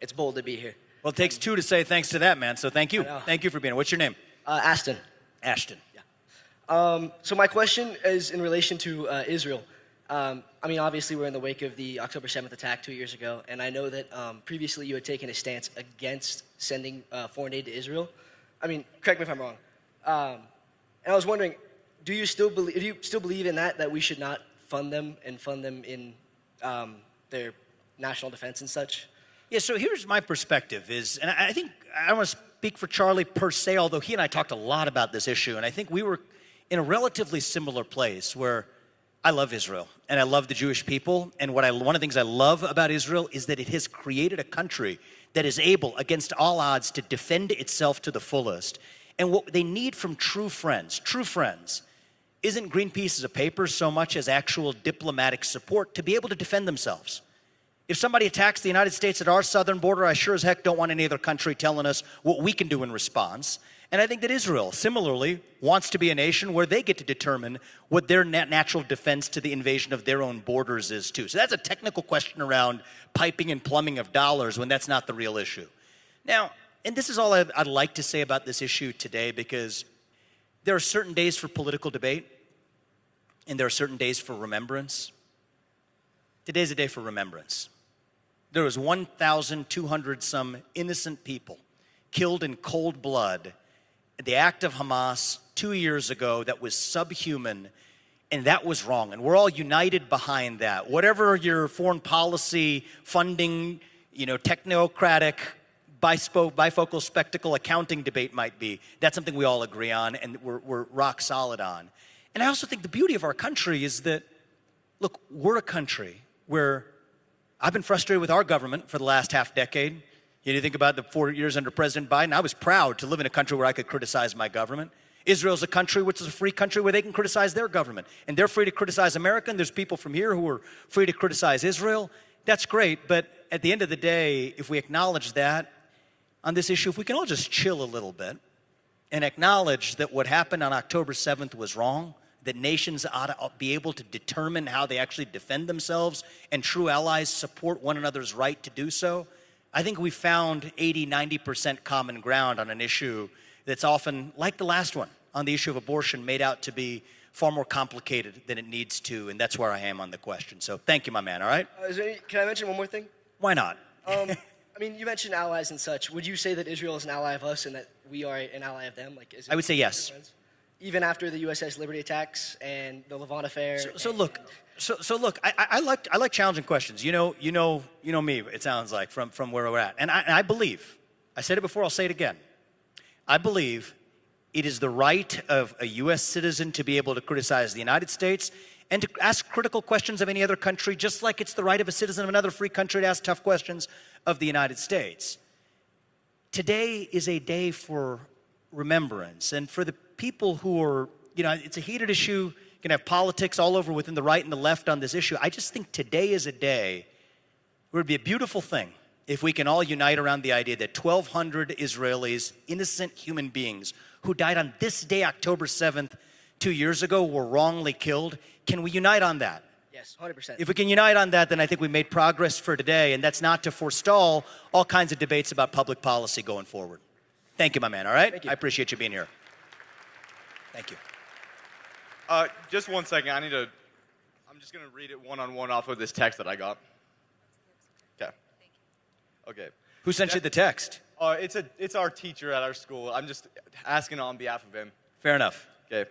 it's bold to be here. Well, it takes 2 to say thanks to that, man, so thank you. Thank you for being here. What's your name? Ashton. Ashton. Yeah. So my question is in relation to Israel. Obviously we're in the wake of the October 7th attack 2 years ago, and I know that previously you had taken a stance against sending foreign aid to Israel. Correct me if I'm wrong. And I was wondering, do you still believe in that we should not fund them in their national defense and such? Yeah, so here's my perspective and I think I don't want to speak for Charlie per se, although he and I talked a lot about this issue, and I think we were in a relatively similar place where I love Israel, and I love the Jewish people, and one of the things I love about Israel is that it has created a country that is able, against all odds, to defend itself to the fullest. And what they need from true friends, isn't green pieces of paper so much as actual diplomatic support to be able to defend themselves. If somebody attacks the United States at our southern border, I sure as heck don't want any other country telling us what we can do in response. And I think that Israel, similarly, wants to be a nation where they get to determine what their natural defense to the invasion of their own borders is, too. So that's a technical question around piping and plumbing of dollars when that's not the real issue. Now, and this is all I'd like to say about this issue today, because there are certain days for political debate, and there are certain days for remembrance. Today's a day for remembrance. There was 1,200 some innocent people killed in cold blood at the act of Hamas 2 years ago that was subhuman, and that was wrong. And we're all united behind that. Whatever your foreign policy funding, technocratic, bifocal spectacle accounting debate might be, that's something we all agree on and we're rock solid on. And I also think the beauty of our country is that, look, we're a country where I've been frustrated with our government for the last half decade. You think about the 4 years under President Biden, I was proud to live in a country where I could criticize my government. Israel's a country which is a free country where they can criticize their government. And they're free to criticize America, and there's people from here who are free to criticize Israel. That's great, but at the end of the day, if we acknowledge that on this issue, if we can all just chill a little bit and acknowledge that what happened on October 7th was wrong, that nations ought to be able to determine how they actually defend themselves, and true allies support one another's right to do so, I think we found 80-90% common ground on an issue that's often, like the last one, on the issue of abortion, made out to be far more complicated than it needs to, and that's where I am on the question. So thank you, my man, all right? Can I mention one more thing? Why not? You mentioned allies and such. Would you say that Israel is an ally of us and that we are an ally of them? I would say yes. Even after the USS Liberty attacks and the Levant affair. So look, I like challenging questions. You know me. It sounds like from where we're at, and I believe. I said it before. I'll say it again. I believe it is the right of a U.S. citizen to be able to criticize the United States and to ask critical questions of any other country, just like it's the right of a citizen of another free country to ask tough questions of the United States. Today is a day for remembrance, and for the people who are, it's a heated issue. You can have politics all over within the right and the left on this issue. I just think today is a day where it would be a beautiful thing if we can all unite around the idea that 1,200 Israelis, innocent human beings, who died on this day, October 7th, 2 years ago were wrongly killed. Can we unite on that? Yes, 100%. If we can unite on that, then I think we made progress for today, and that's not to forestall all kinds of debates about public policy going forward. Thank you, my man, all right? I appreciate you being here. Thank you. Just 1 second. I'm just going to read it one-on-one off of this text that I got. Okay. Who sent you the text? It's our teacher at our school. I'm just asking on behalf of him. Fair enough. Okay.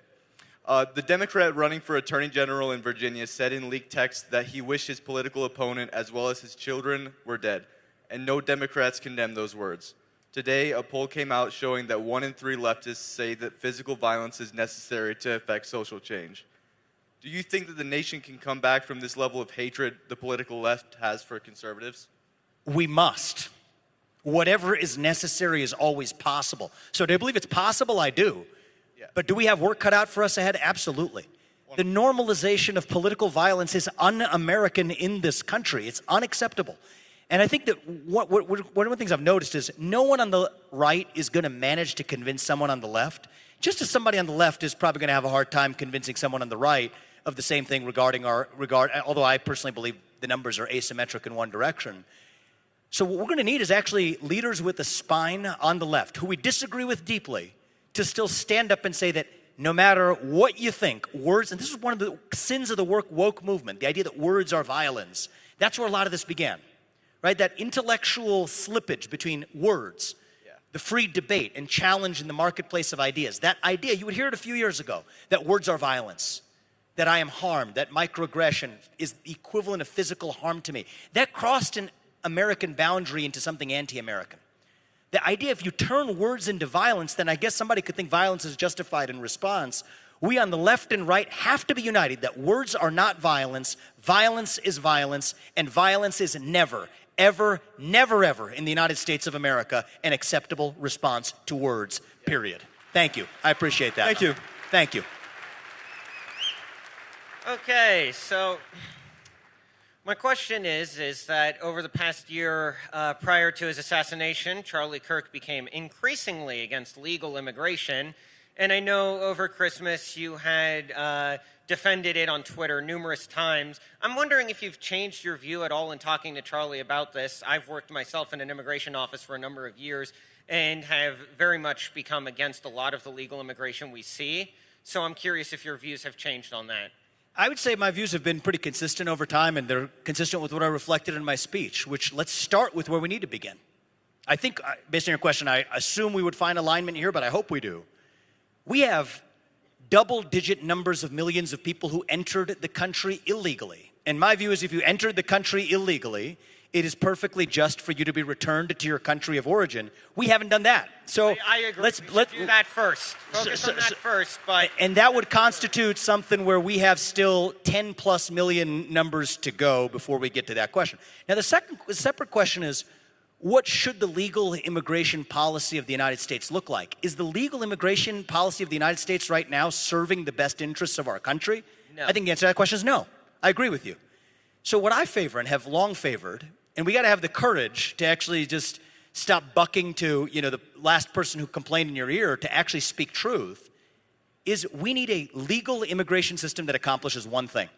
The Democrat running for Attorney General in Virginia said in leaked text that he wished his political opponent as well as his children were dead, and no Democrats condemned those words. Today, a poll came out showing that 1 in 3 leftists say that physical violence is necessary to effect social change. Do you think that the nation can come back from this level of hatred the political left has for conservatives? We must. Whatever is necessary is always possible. So do I believe it's possible? I do. Yeah. But do we have work cut out for us ahead? Absolutely. The normalization of political violence is un-American in this country. It's unacceptable. And I think that one of the things I've noticed is no one on the right is going to manage to convince someone on the left, just as somebody on the left is probably going to have a hard time convincing someone on the right of the same thing although I personally believe the numbers are asymmetric in one direction. So what we're going to need is actually leaders with a spine on the left, who we disagree with deeply, to still stand up and say that no matter what you think, words, and this is one of the sins of the woke movement, the idea that words are violence. That's where a lot of this began, right? That intellectual slippage between words, the free debate and challenge in the marketplace of ideas. That idea, you would hear it a few years ago, that words are violence, that I am harmed, that microaggression is the equivalent of physical harm to me. That crossed an American boundary into something anti-American. The idea, if you turn words into violence, then I guess somebody could think violence is justified in response. We on the left and right have to be united that words are not violence, violence is violence, and violence is never, ever, never, ever in the United States of America an acceptable response to words, period. Thank you. I appreciate that. Thank you. Thank you. Okay, so my question is that over the past year prior to his assassination, Charlie Kirk became increasingly against legal immigration. And I know over Christmas you had defended it on Twitter numerous times. I'm wondering if you've changed your view at all in talking to Charlie about this. I've worked myself in an immigration office for a number of years and have very much become against a lot of the legal immigration we see. So I'm curious if your views have changed on that. I would say my views have been pretty consistent over time, and they're consistent with what I reflected in my speech, which let's start with where we need to begin. I think, based on your question, I assume we would find alignment here, but I hope we do. We have double-digit numbers of millions of people who entered the country illegally. And my view is if you entered the country illegally, it is perfectly just for you to be returned to your country of origin. We haven't done that. So I agree. Let's do that first. Focus on that first. But and that would constitute something where we have still 10+ million numbers to go before we get to that question. Now, the separate question is, what should the legal immigration policy of the United States look like? Is the legal immigration policy of the United States right now serving the best interests of our country? No. I think the answer to that question is no. I agree with you. So what I favor and have long favored, and we got to have the courage to actually just stop bucking to, the last person who complained in your ear to actually speak truth, is we need a legal immigration system that accomplishes one thing.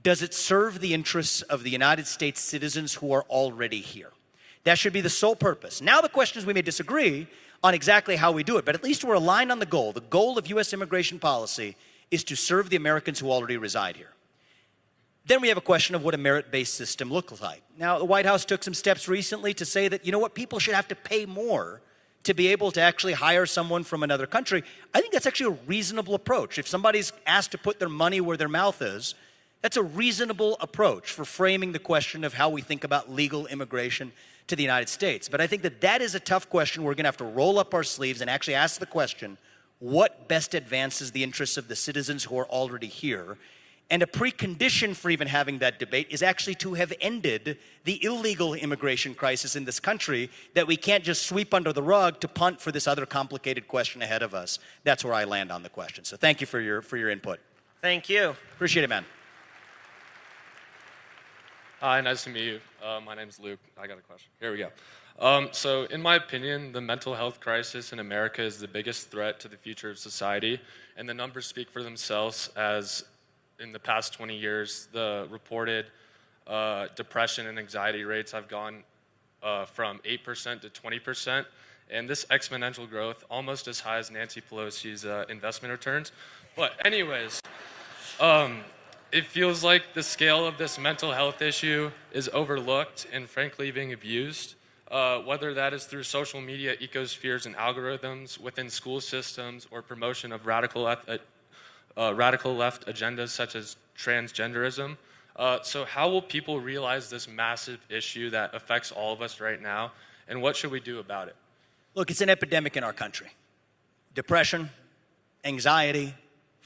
Does it serve the interests of the United States citizens who are already here? That should be the sole purpose. Now the question is we may disagree on exactly how we do it, but at least we're aligned on the goal. The goal of U.S. immigration policy is to serve the Americans who already reside here. Then we have a question of what a merit-based system looks like. Now, the White House took some steps recently to say that, people should have to pay more to be able to actually hire someone from another country. I think that's actually a reasonable approach. If somebody's asked to put their money where their mouth is, that's a reasonable approach for framing the question of how we think about legal immigration to the United States. But I think that is a tough question. We're going to have to roll up our sleeves and actually ask the question, what best advances the interests of the citizens who are already here? And a precondition for even having that debate is actually to have ended the illegal immigration crisis in this country that we can't just sweep under the rug to punt for this other complicated question ahead of us. That's where I land on the question. So thank you for your input. Thank you. Appreciate it, man. Hi, nice to meet you. My name's Luke. I got a question. Here we go. So in my opinion, the mental health crisis in America is the biggest threat to the future of society, and the numbers speak for themselves as in the past 20 years, the reported depression and anxiety rates have gone from 8% to 20%, and this exponential growth, almost as high as Nancy Pelosi's investment returns. But anyways, it feels like the scale of this mental health issue is overlooked and frankly being abused, whether that is through social media ecospheres and algorithms within school systems or promotion of radical left agendas such as transgenderism. So how will people realize this massive issue that affects all of us right now, and what should we do about it? Look, it's an epidemic in our country. Depression, anxiety,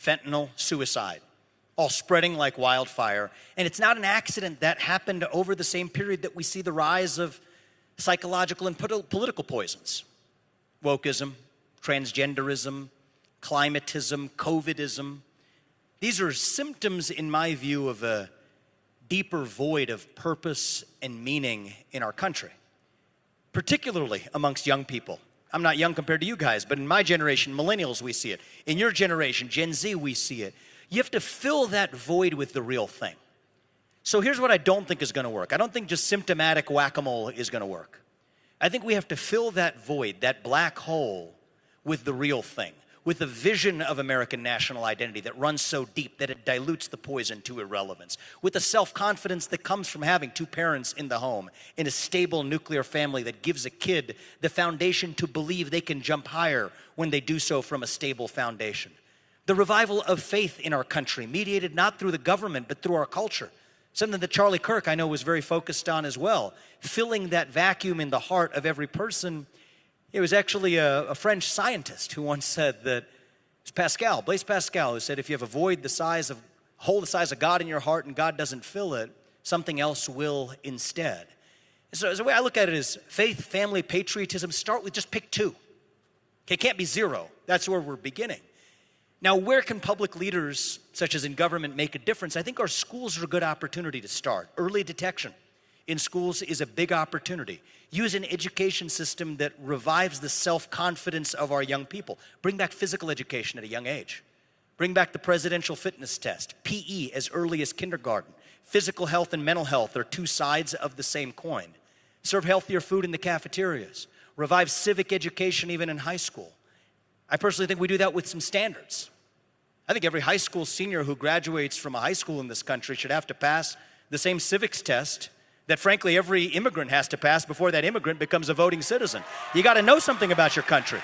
fentanyl, suicide, all spreading like wildfire. And it's not an accident that happened over the same period that we see the rise of psychological and political poisons. Wokeism, transgenderism, climatism, COVIDism. These are symptoms, in my view, of a deeper void of purpose and meaning in our country, particularly amongst young people. I'm not young compared to you guys, but in my generation, millennials, we see it. In your generation, Gen Z, we see it. You have to fill that void with the real thing. So here's what I don't think is going to work. I don't think just symptomatic whack-a-mole is going to work. I think we have to fill that void, that black hole, with the real thing, with a vision of American national identity that runs so deep that it dilutes the poison to irrelevance, with the self-confidence that comes from having two parents in the home, in a stable nuclear family that gives a kid the foundation to believe they can jump higher when they do so from a stable foundation. The revival of faith in our country, mediated not through the government, but through our culture. Something that Charlie Kirk, I know, was very focused on as well. Filling that vacuum in the heart of every person. It was actually a French scientist who once said that, it's Pascal, Blaise Pascal, who said if you have a void a hole the size of God in your heart and God doesn't fill it, something else will instead. And so the way I look at it is faith, family, patriotism, start with just pick two. Okay, it can't be zero. That's where we're beginning. Now, where can public leaders, such as in government, make a difference? I think our schools are a good opportunity to start. Early detection in schools is a big opportunity. Use an education system that revives the self-confidence of our young people. Bring back physical education at a young age. Bring back the presidential fitness test, PE as early as kindergarten. Physical health and mental health are two sides of the same coin. Serve healthier food in the cafeterias. Revive civic education even in high school. I personally think we do that with some standards. I think every high school senior who graduates from a high school in this country should have to pass the same civics test that, frankly, every immigrant has to pass before that immigrant becomes a voting citizen. You got to know something about your country.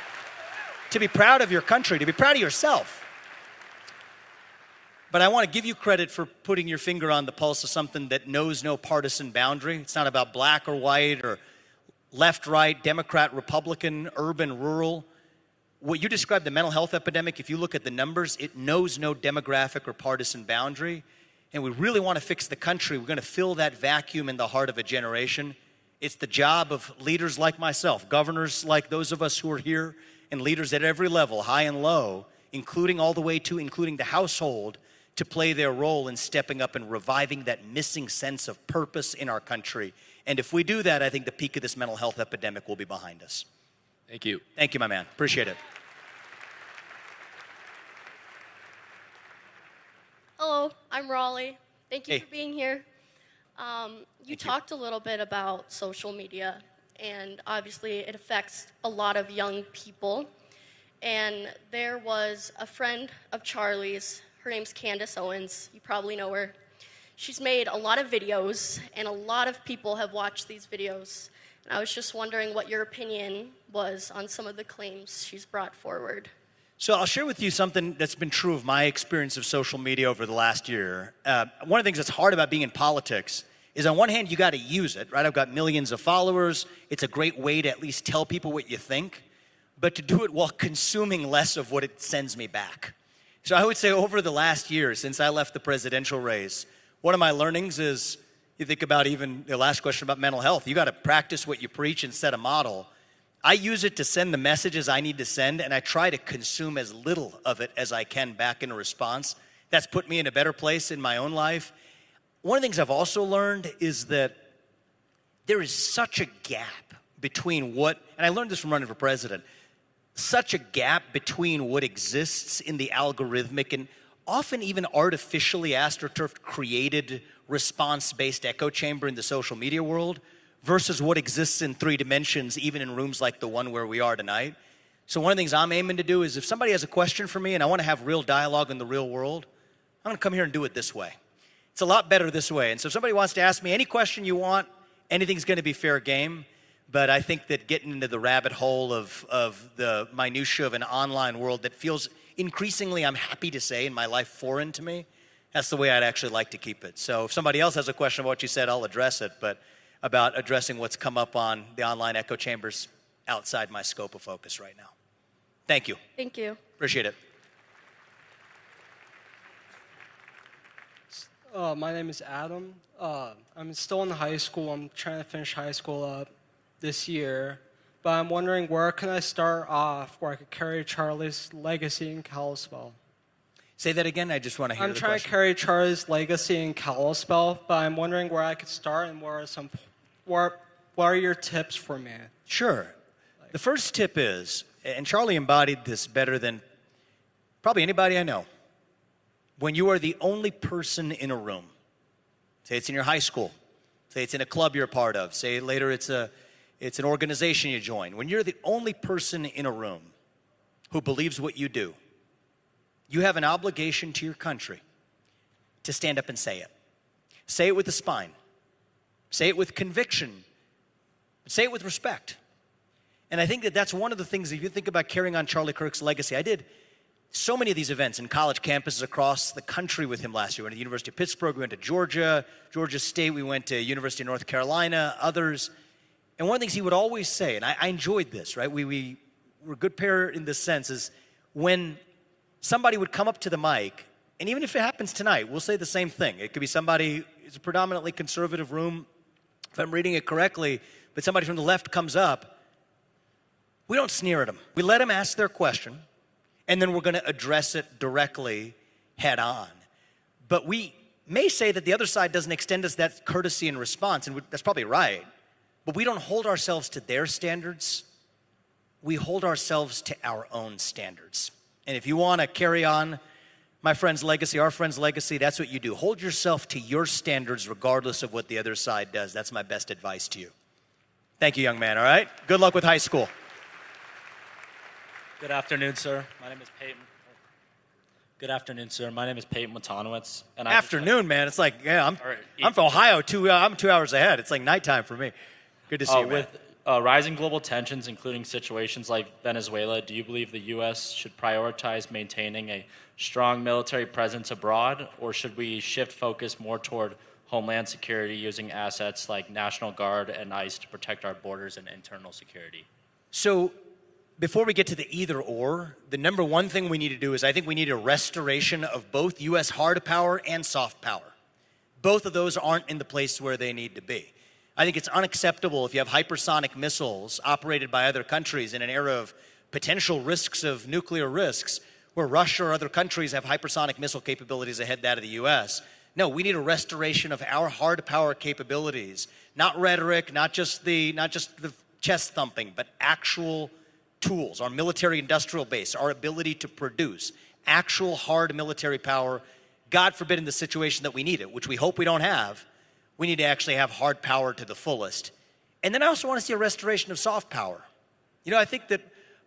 To be proud of your country, to be proud of yourself. But I want to give you credit for putting your finger on the pulse of something that knows no partisan boundary. It's not about black or white or left, right, Democrat, Republican, urban, rural. What you described, the mental health epidemic, if you look at the numbers, it knows no demographic or partisan boundary. And we really want to fix the country. We're going to fill that vacuum in the heart of a generation. It's the job of leaders like myself, governors like those of us who are here, and leaders at every level, high and low, including all the way to including the household, to play their role in stepping up and reviving that missing sense of purpose in our country. And if we do that, I think the peak of this mental health epidemic will be behind us. Thank you. Thank you, my man. Appreciate it. Hello, I'm Raleigh. Thank you for being here. You talked a little bit about social media, and obviously it affects a lot of young people. And there was a friend of Charlie's, her name's Candace Owens, you probably know her. She's made a lot of videos, and a lot of people have watched these videos. And I was just wondering what your opinion was on some of the claims she's brought forward. So I'll share with you something that's been true of my experience of social media over the last year. One of the things that's hard about being in politics is on one hand, you got to use it, right? I've got millions of followers. It's a great way to at least tell people what you think, but to do it while consuming less of what it sends me back. So I would say over the last year, since I left the presidential race, one of my learnings is, you think about even the last question about mental health, you got to practice what you preach and set a model. I use it to send the messages I need to send, and I try to consume as little of it as I can back in a response. That's put me in a better place in my own life. One of the things I've also learned is that there is such a gap between what, and I learned this from running for president, such a gap between what exists in the algorithmic and often even artificially astroturfed created response-based echo chamber in the social media world versus what exists in 3 dimensions, even in rooms like the one where we are tonight. So one of the things I'm aiming to do is if somebody has a question for me and I want to have real dialogue in the real world, I'm going to come here and do it this way. It's a lot better this way. And so if somebody wants to ask me any question you want, anything's going to be fair game. But I think that getting into the rabbit hole of the minutiae of an online world that feels increasingly, I'm happy to say, in my life foreign to me, that's the way I'd actually like to keep it. So if somebody else has a question about what you said, I'll address it. But about addressing what's come up on the online echo chambers outside my scope of focus right now. Thank you. Thank you. Appreciate it. My name is Adam. I'm still in high school. I'm trying to finish high school up this year. But I'm wondering where can I start off where I could carry Charlie's legacy in Kalispell? Say that again. I just want to hear the question. I'm trying to carry Charlie's legacy in Kalispell, but I'm wondering where I could start and what are your tips for me? Sure. The first tip is, and Charlie embodied this better than probably anybody I know, when you are the only person in a room, say it's in your high school, say it's in a club you're a part of, say later it's an organization you join, when you're the only person in a room who believes what you do, you have an obligation to your country to stand up and say it. Say it with a spine. Say it with conviction. Say it with respect. And I think that that's one of the things, if you think about carrying on Charlie Kirk's legacy, I did so many of these events in college campuses across the country with him last year. We went to the University of Pittsburgh, we went to Georgia State, we went to University of North Carolina, others. And one of the things he would always say, and I enjoyed this, right? We were a good pair in this sense, is when somebody would come up to the mic, and even if it happens tonight, we'll say the same thing. It could be somebody, it's a predominantly conservative room, if I'm reading it correctly, but somebody from the left comes up, we don't sneer at them. We let them ask their question, and then we're going to address it directly head on. But we may say that the other side doesn't extend us that courtesy and response, and that's probably right. But we don't hold ourselves to their standards. We hold ourselves to our own standards. And if you want to carry on my friend's legacy, our friend's legacy, that's what you do. Hold yourself to your standards regardless of what the other side does. That's my best advice to you. Thank you, young man, all right? Good luck with high school. Good afternoon, sir. My name is Peyton. Good afternoon, sir. My name is Peyton Matonowitz. And Afternoon, man. It's like, yeah, I'm from Ohio. I'm 2 hours ahead. It's like nighttime for me. Good to see you, man. With rising global tensions, including situations like Venezuela, do you believe the U.S. should prioritize maintaining a strong military presence abroad, or should we shift focus more toward homeland security using assets like National Guard and ICE to protect our borders and internal security? So before we get to the either or, the number one thing we need to do is I think we need a restoration of both U.S. hard power and soft power. Both of those aren't in the place where they need to be. I think it's unacceptable if you have hypersonic missiles operated by other countries in an era of potential risks of nuclear risks where Russia or other countries have hypersonic missile capabilities ahead of that of the U.S. No, we need a restoration of our hard power capabilities, not rhetoric, not just the chest thumping, but actual tools, our military industrial base, our ability to produce actual hard military power. God forbid in the situation that we need it, which we hope we don't have, we need to actually have hard power to the fullest. And then I also want to see a restoration of soft power. You know, I think that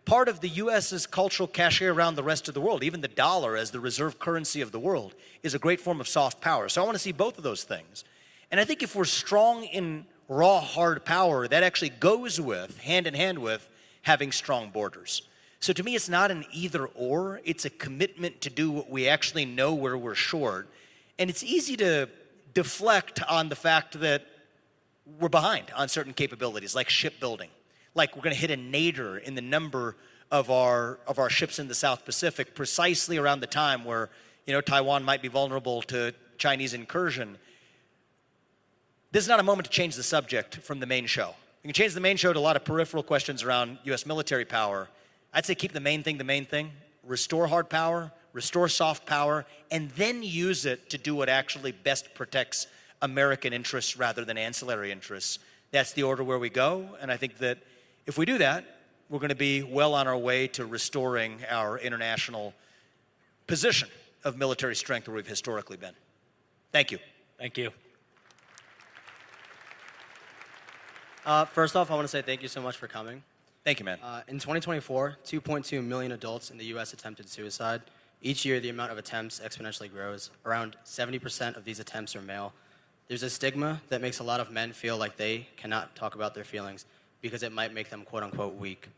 part of the U.S.'s cultural cachet around the rest of the world, even the dollar as the reserve currency of the world, is a great form of soft power. So I want to see both of those things. And I think if we're strong in raw hard power, that actually goes with, hand in hand with, having strong borders. So to me, it's not an either or, it's a commitment to do what we actually know where we're short. And it's easy to deflect on the fact that we're behind on certain capabilities, like shipbuilding. Like we're going to hit a nadir in the number of our ships in the South Pacific precisely around the time where, you know, Taiwan might be vulnerable to Chinese incursion. This is not a moment to change the subject from the main show. You can change the main show to a lot of peripheral questions around U.S. military power. I'd say keep the main thing. Restore hard power, restore soft power, and then use it to do what actually best protects American interests rather than ancillary interests. That's the order where we go, and I think that if we do that, we're going to be well on our way to restoring our international position of military strength where we've historically been. Thank you. Thank you. First off, I want to say thank you so much for coming. Thank you, man. In 2024, 2.2 million adults in the U.S. attempted suicide. Each year, the amount of attempts exponentially grows. Around 70% of these attempts are male. There's a stigma that makes a lot of men feel like they cannot talk about their feelings because it might make them quote-unquote weak.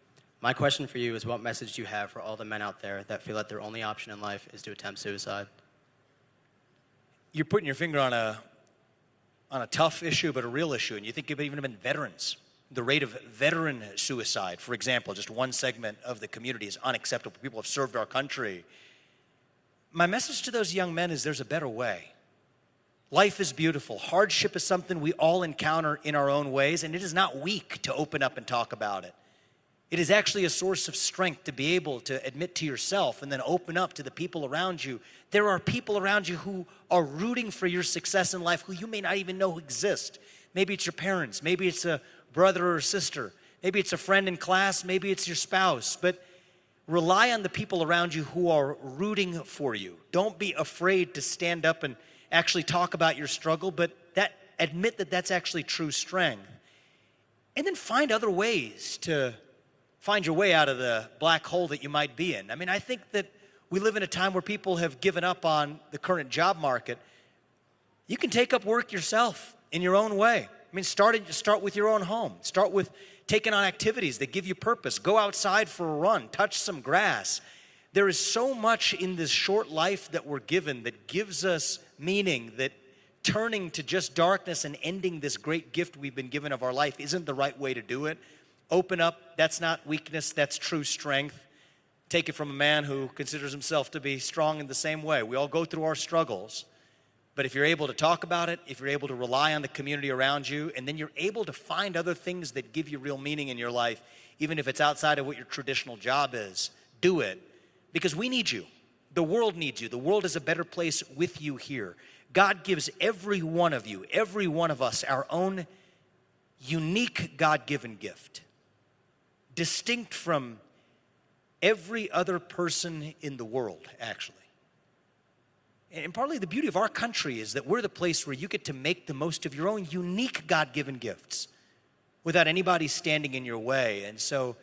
My question for you is, what message do you have for all the men out there that feel that their only option in life is to attempt suicide? You're putting your finger on a tough issue, but a real issue, and you think even about veterans. The rate of veteran suicide, for example, just one segment of the community is unacceptable. People have served our country. My message to those young men is there's a better way. Life is beautiful. Hardship is something we all encounter in our own ways, and it is not weak to open up and talk about it. It is actually a source of strength to be able to admit to yourself and then open up to the people around you. There are people around you who are rooting for your success in life who you may not even know exist. Maybe it's your parents, maybe it's a brother or sister, maybe it's a friend in class, maybe it's your spouse, but rely on the people around you who are rooting for you. Don't be afraid to stand up and actually talk about your struggle, but admit that that's actually true strength. And then find other ways to find your way out of the black hole that you might be in. I mean, I think that we live in a time where people have given up on the current job market. You can take up work yourself in your own way. I mean, start with your own home. Start with taking on activities that give you purpose. Go outside for a run. Touch some grass. There is so much in this short life that we're given that gives us meaning, that turning to just darkness and ending this great gift we've been given of our life isn't the right way to do it. Open up. That's not weakness. That's true strength. Take it from a man who considers himself to be strong in the same way. We all go through our struggles. But if you're able to talk about it, if you're able to rely on the community around you, and then you're able to find other things that give you real meaning in your life, even if it's outside of what your traditional job is, do it. Because we need you. The world needs you. The world is a better place with you here. God gives every one of you, every one of us, our own unique God-given gift, distinct from every other person in the world, actually. And partly the beauty of our country is that we're the place where you get to make the most of your own unique God-given gifts without anybody standing in your way. And so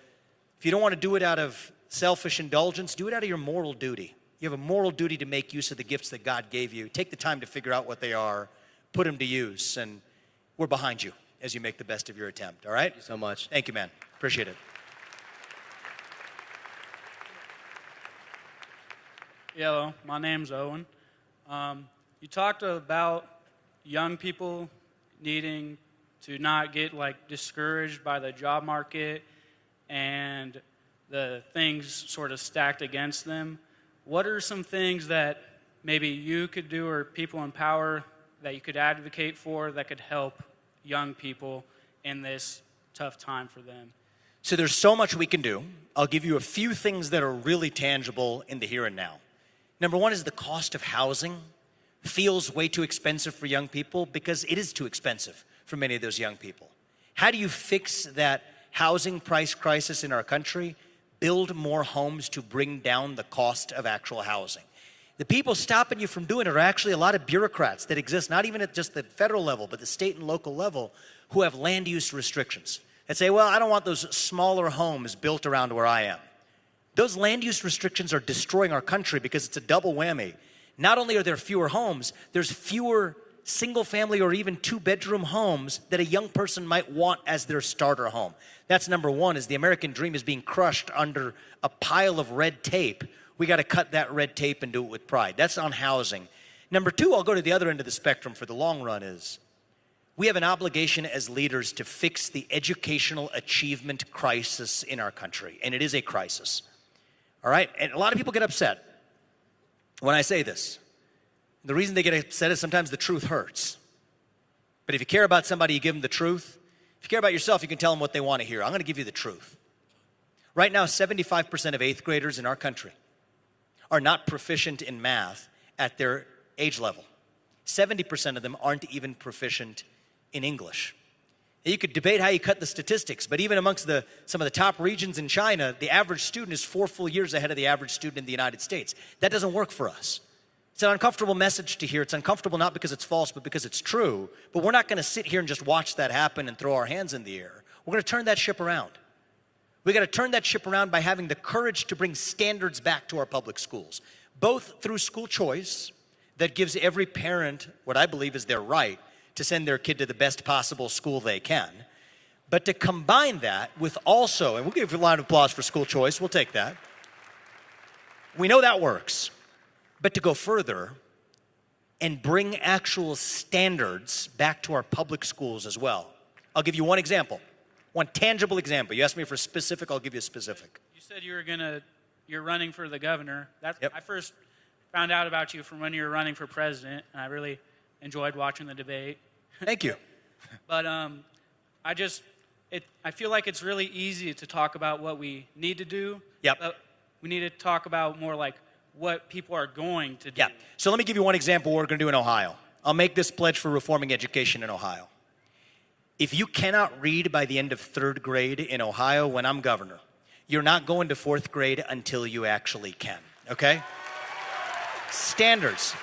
if you don't want to do it out of selfish indulgence, do it out of your moral duty. You have a moral duty to make use of the gifts that God gave you. Take the time to figure out what they are, put them to use, and we're behind you as you make the best of your attempt, all right? Thank you so much. Thank you, man. Appreciate it. Hello, my name's Owen. You talked about young people needing to not get discouraged by the job market and the things sort of stacked against them. What are some things that maybe you could do or people in power that you could advocate for that could help young people in this tough time for them? So there's so much we can do. I'll give you a few things that are really tangible in the here and now. Number one is the cost of housing feels way too expensive for young people because it is too expensive for many of those young people. How do you fix that housing price crisis in our country? Build more homes to bring down the cost of actual housing. The people stopping you from doing it are actually a lot of bureaucrats that exist, not even at just the federal level, but the state and local level, who have land use restrictions and say, well, I don't want those smaller homes built around where I am. Those land use restrictions are destroying our country because it's a double whammy. Not only are there fewer homes, there's fewer single-family or even two-bedroom homes that a young person might want as their starter home. That's number one, is the American dream is being crushed under a pile of red tape. We got to cut that red tape and do it with pride. That's on housing. Number two, I'll go to the other end of the spectrum for the long run, is we have an obligation as leaders to fix the educational achievement crisis in our country, and it is a crisis. All right? And a lot of people get upset when I say this. The reason they get upset is sometimes the truth hurts. But if you care about somebody, you give them the truth. If you care about yourself, you can tell them what they want to hear. I'm going to give you the truth. Right now, 75% of 8th graders in our country are not proficient in math at their age level. 70% of them aren't even proficient in English. You could debate how you cut the statistics, but even amongst some of the top regions in China, the average student is 4 full years ahead of the average student in the United States. That doesn't work for us. It's an uncomfortable message to hear. It's uncomfortable not because it's false, but because it's true. But we're not going to sit here and just watch that happen and throw our hands in the air. We're going to turn that ship around. We got to turn that ship around by having the courage to bring standards back to our public schools, both through school choice that gives every parent what I believe is their right to send their kid to the best possible school they can, but to combine that with also, and we'll give you a round of applause for school choice, we'll take that. We know that works. But to go further and bring actual standards back to our public schools as well. I'll give you one example, one tangible example. You asked me for a specific, I'll give you a specific. You said you're running for the governor. I first found out about you from when you were running for president, and I really enjoyed watching the debate. Thank you. But I feel like it's really easy to talk about what we need to do. Yep. But we need to talk about more like what people are going to do. Yeah. So let me give you one example of what we're going to do in Ohio. I'll make this pledge for reforming education in Ohio. If you cannot read by the end of 3rd grade in Ohio when I'm governor, you're not going to 4th grade until you actually can, okay? Standards.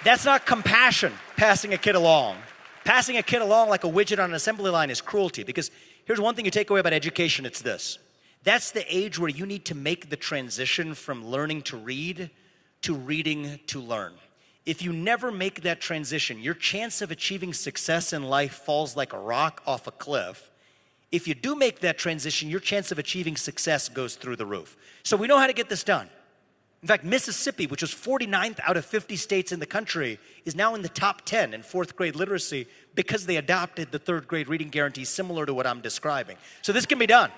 That's not compassion, passing a kid along. Passing a kid along like a widget on an assembly line is cruelty, because here's one thing you take away about education, it's this. That's the age where you need to make the transition from learning to read to reading to learn. If you never make that transition, your chance of achieving success in life falls like a rock off a cliff. If you do make that transition, your chance of achieving success goes through the roof. So we know how to get this done. In fact, Mississippi, which was 49th out of 50 states in the country, is now in the top 10 in 4th grade literacy because they adopted the 3rd grade reading guarantee similar to what I'm describing. So this can be done.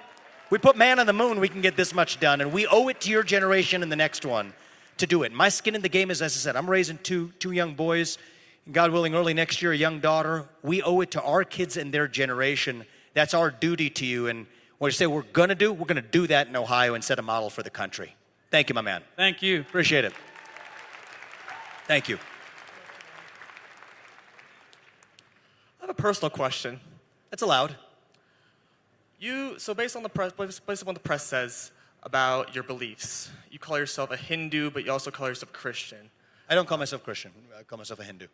We put man on the moon, we can get this much done, and we owe it to your generation and the next one to do it. My skin in the game is, as I said, I'm raising two young boys, and God willing, early next year, a young daughter. We owe it to our kids and their generation. That's our duty to you, and what you say we're going to do that in Ohio and set a model for the country. Thank you, my man. Thank you. Appreciate it. Thank you. I have a personal question. That's allowed. So based on what the press says about your beliefs, you call yourself a Hindu, but you also call yourself Christian. I don't call myself Christian. I call myself a Hindu.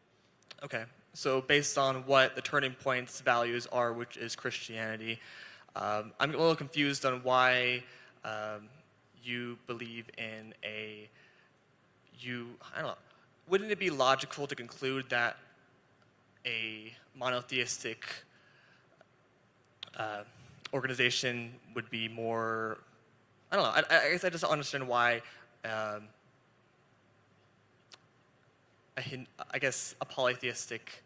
Okay. So based on what the Turning Point's values are, which is Christianity, I'm a little confused on why you believe in I don't know. Wouldn't it be logical to conclude that a monotheistic organization would be more, I don't know, I guess I just don't understand why a polytheistic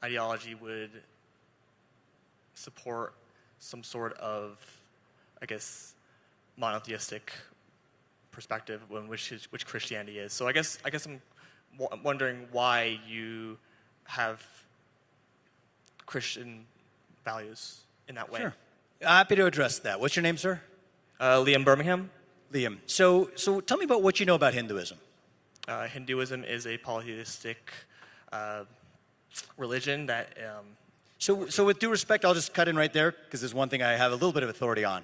ideology would support some sort of, monotheistic perspective which Christianity is. So I guess I'm wondering why you have Christian values in that way. Sure. Happy to address that. What's your name, sir? Liam Birmingham. Liam. So tell me about what you know about Hinduism. Hinduism is a polytheistic religion that... So with due respect, I'll just cut in right there, because there's one thing I have a little bit of authority on.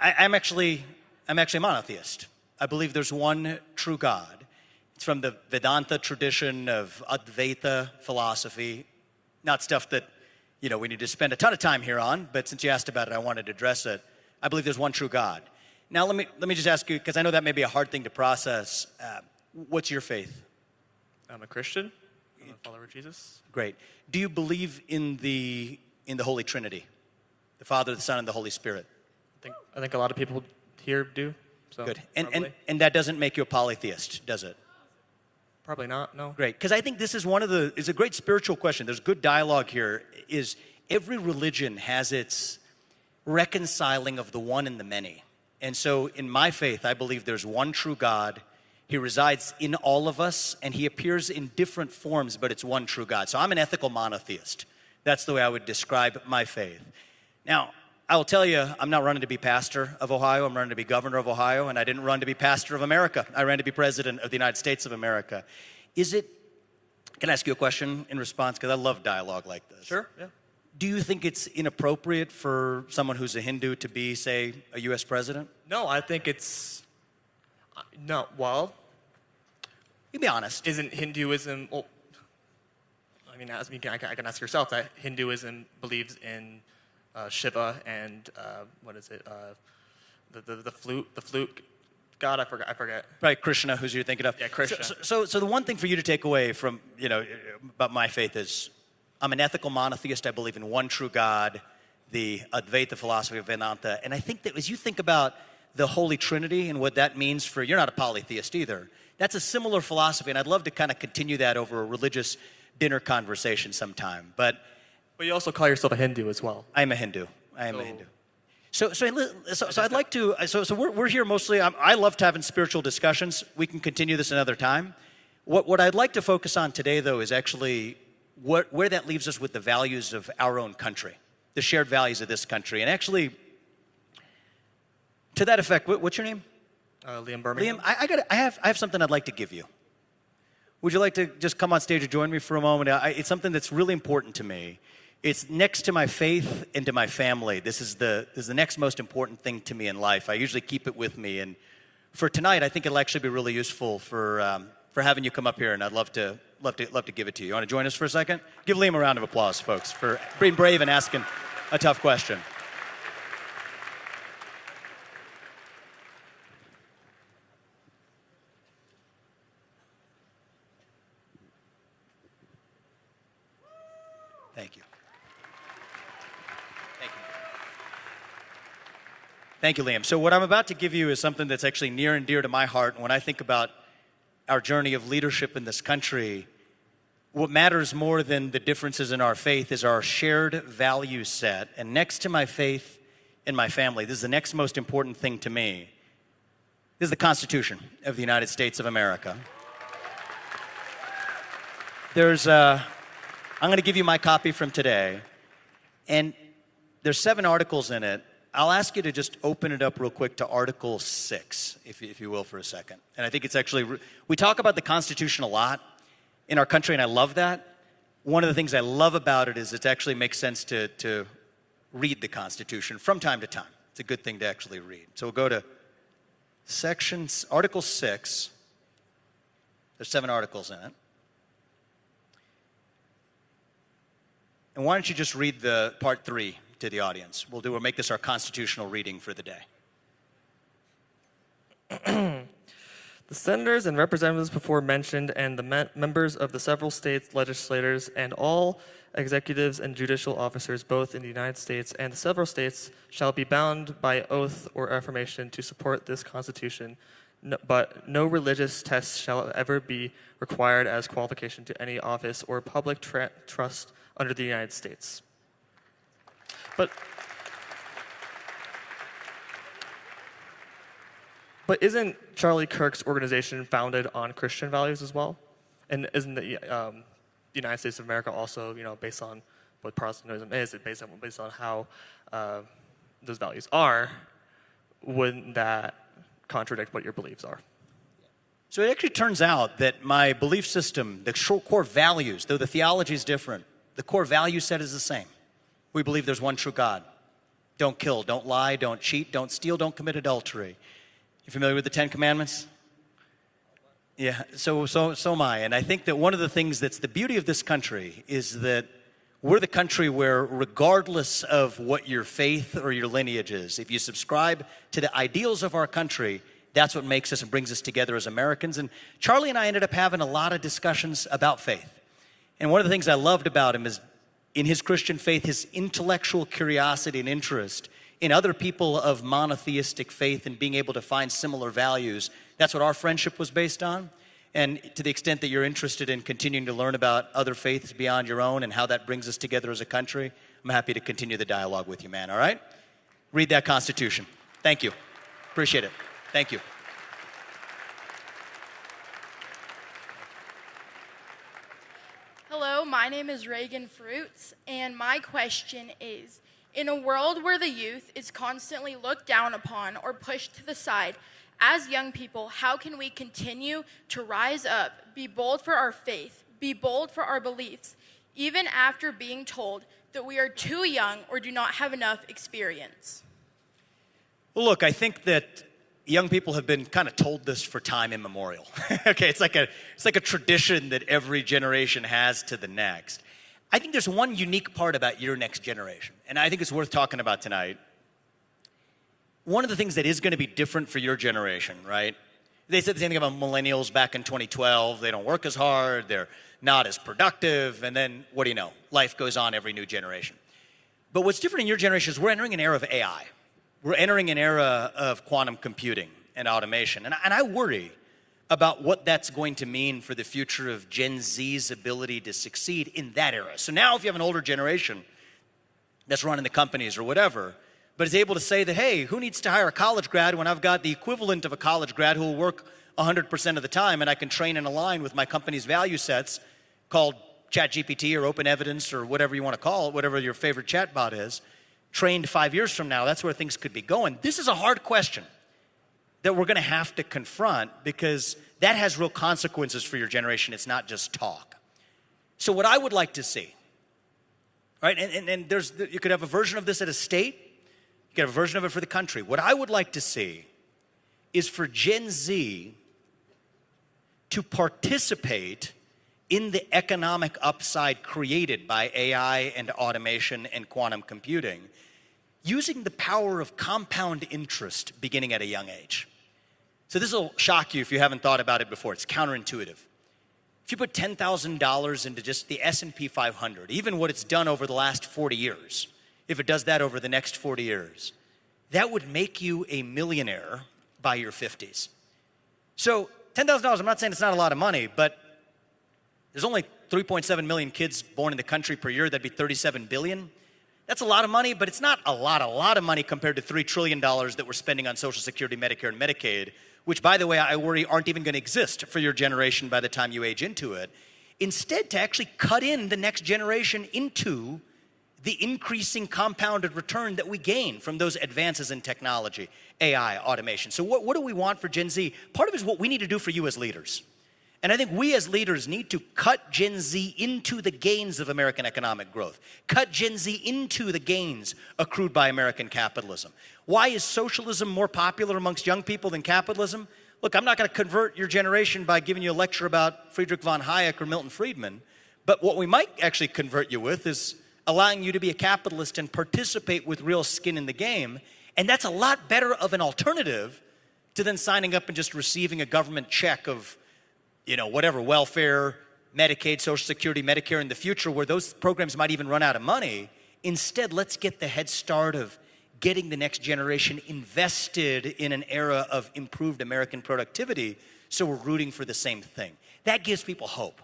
I'm actually a monotheist. I believe there's one true God. It's from the Vedanta tradition of Advaita philosophy, not stuff that we need to spend a ton of time here on, but since you asked about it, I wanted to address it. I believe there's one true God. Now, let me just ask you, because I know that may be a hard thing to process. What's your faith? I'm a Christian. I'm a follower of Jesus. Great. Do you believe in the Holy Trinity, the Father, the Son, and the Holy Spirit? I think a lot of people here do. So good. And that doesn't make you a polytheist, does it? Probably not, no. Great, because I think this is it's a great spiritual question. There's good dialogue here. Is every religion has its reconciling of the one and the many. And so in my faith, I believe there's one true God. He resides in all of us, and he appears in different forms, but it's one true God. So I'm an ethical monotheist. That's the way I would describe my faith. Now, I will tell you, I'm not running to be pastor of Ohio. I'm running to be governor of Ohio, and I didn't run to be pastor of America. I ran to be president of the United States of America. Can I ask you a question in response? Because I love dialogue like this. Sure, yeah. do you think it's inappropriate for someone who's a Hindu to be, say, a U.S. president? No, I think it's no. Well, you be honest. Isn't Hinduism? Well, I mean, I can ask yourself that Hinduism believes in Shiva and what is it? The flute god. I forget. Right, Krishna, who's you're thinking of. Yeah, Krishna. So the one thing for you to take away from about my faith is, I'm an ethical monotheist. I believe in one true God, the Advaita philosophy of Vedanta, and I think that as you think about the Holy Trinity and what that means for, you're not a polytheist either. That's a similar philosophy, and I'd love to kind of continue that over a religious dinner conversation sometime. But you also call yourself a Hindu as well. I'm a Hindu. I am a Hindu. So I'd like to. So we're here mostly. I love having spiritual discussions. We can continue this another time. What I'd like to focus on today, though, is actually where that leaves us with the values of our own country, the shared values of this country, and actually, to that effect, what's your name? Liam Birmingham. Liam, I have something I'd like to give you. Would you like to just come on stage and join me for a moment? It's something that's really important to me. It's next to my faith and to my family. This is the next most important thing to me in life. I usually keep it with me, and for tonight, I think it'll actually be really useful for having you come up here, and I'd love to give it to you. You want to join us for a second? Give Liam a round of applause, folks, for being brave and asking a tough question. Thank you. Thank you, Liam. So what I'm about to give you is something that's actually near and dear to my heart. And when I think about our journey of leadership in this country, what matters more than the differences in our faith is our shared value set. And next to my faith and my family, this is the next most important thing to me. This is the Constitution of the United States of America. I'm going to give you my copy from today, and there's 7 articles in it. I'll ask you to just open it up real quick to Article 6, if you will, for a second. And I think it's actually, we talk about the Constitution a lot in our country, and I love that. One of the things I love about it is it actually makes sense to read the Constitution from time to time. It's a good thing to actually read. So we'll go to Article 6. There's 7 articles in it. And why don't you just read the part 3 to the audience? We'll make this our constitutional reading for the day. The senators and representatives before mentioned and the members of the several states legislators and all executives and judicial officers both in the United States and the several states shall be bound by oath or affirmation to support this Constitution, but no religious test shall ever be required as qualification to any office or public trust under the United States. But isn't Charlie Kirk's organization founded on Christian values as well? And isn't the United States of America also, based on what Protestantism is, based on how those values are? Wouldn't that contradict what your beliefs are? So it actually turns out that my belief system, the core values, though the theology is different, the core value set is the same. We believe there's one true God. Don't kill, don't lie, don't cheat, don't steal, don't commit adultery. You familiar with the 10 Commandments? Yeah, so am I. And I think that one of the things that's the beauty of this country is that we're the country where, regardless of what your faith or your lineage is, if you subscribe to the ideals of our country, that's what makes us and brings us together as Americans. And Charlie and I ended up having a lot of discussions about faith. And one of the things I loved about him is, in his Christian faith, his intellectual curiosity and interest in other people of monotheistic faith and being able to find similar values. That's what our friendship was based on. And to the extent that you're interested in continuing to learn about other faiths beyond your own and how that brings us together as a country, I'm happy to continue the dialogue with you, man, all right? Read that Constitution. Thank you. Appreciate it. Thank you. Hello, my name is Reagan Fruits, and my question is, in a world where the youth is constantly looked down upon or pushed to the side, as young people, how can we continue to rise up, be bold for our faith, be bold for our beliefs, even after being told that we are too young or do not have enough experience? Well, look, I think that young people have been kind of told this for time immemorial. Okay, it's like a tradition that every generation has to the next. I think there's one unique part about your next generation, and I think it's worth talking about tonight. One of the things that is going to be different for your generation, right? They said the same thing about millennials back in 2012. They don't work as hard, they're not as productive, and then what do you know? Life goes on every new generation. But what's different in your generation is we're entering an era of AI. We're entering an era of quantum computing and automation. And I worry about what that's going to mean for the future of Gen Z's ability to succeed in that era. So now if you have an older generation that's running the companies or whatever, but is able to say that, hey, who needs to hire a college grad when I've got the equivalent of a college grad who will work 100% of the time and I can train and align with my company's value sets called ChatGPT or Open Evidence or whatever you want to call it, whatever your favorite chatbot is, trained 5 years from now, that's where things could be going. This is a hard question that we're going to have to confront because that has real consequences for your generation. It's not just talk. So what I would like to see, right, and you could have a version of this at a state, you could have a version of it for the country. What I would like to see is for Gen Z to participate in the economic upside created by AI and automation and quantum computing, using the power of compound interest beginning at a young age. So this will shock you if you haven't thought about it before. It's counterintuitive. If you put $10,000 into just the S&P 500, even what it's done over the last 40 years, if it does that over the next 40 years, that would make you a millionaire by your 50s. So $10,000, I'm not saying it's not a lot of money, but there's only 3.7 million kids born in the country per year. That'd be 37 billion. That's a lot of money, but it's not a lot of money compared to $3 trillion that we're spending on Social Security, Medicare, and Medicaid, which, by the way, I worry aren't even going to exist for your generation by the time you age into it. Instead, to actually cut in the next generation into the increasing compounded return that we gain from those advances in technology, AI, automation. So what do we want for Gen Z? Part of it is what we need to do for you as leaders. And I think we as leaders need to cut Gen Z into the gains of American economic growth. Cut Gen Z into the gains accrued by American capitalism. Why is socialism more popular amongst young people than capitalism? Look, I'm not going to convert your generation by giving you a lecture about Friedrich von Hayek or Milton Friedman, but what we might actually convert you with is allowing you to be a capitalist and participate with real skin in the game. And that's a lot better of an alternative to then signing up and just receiving a government check of whatever, welfare, Medicaid, Social Security, Medicare in the future, where those programs might even run out of money. Instead, let's get the head start of getting the next generation invested in an era of improved American productivity, so we're rooting for the same thing. That gives people hope.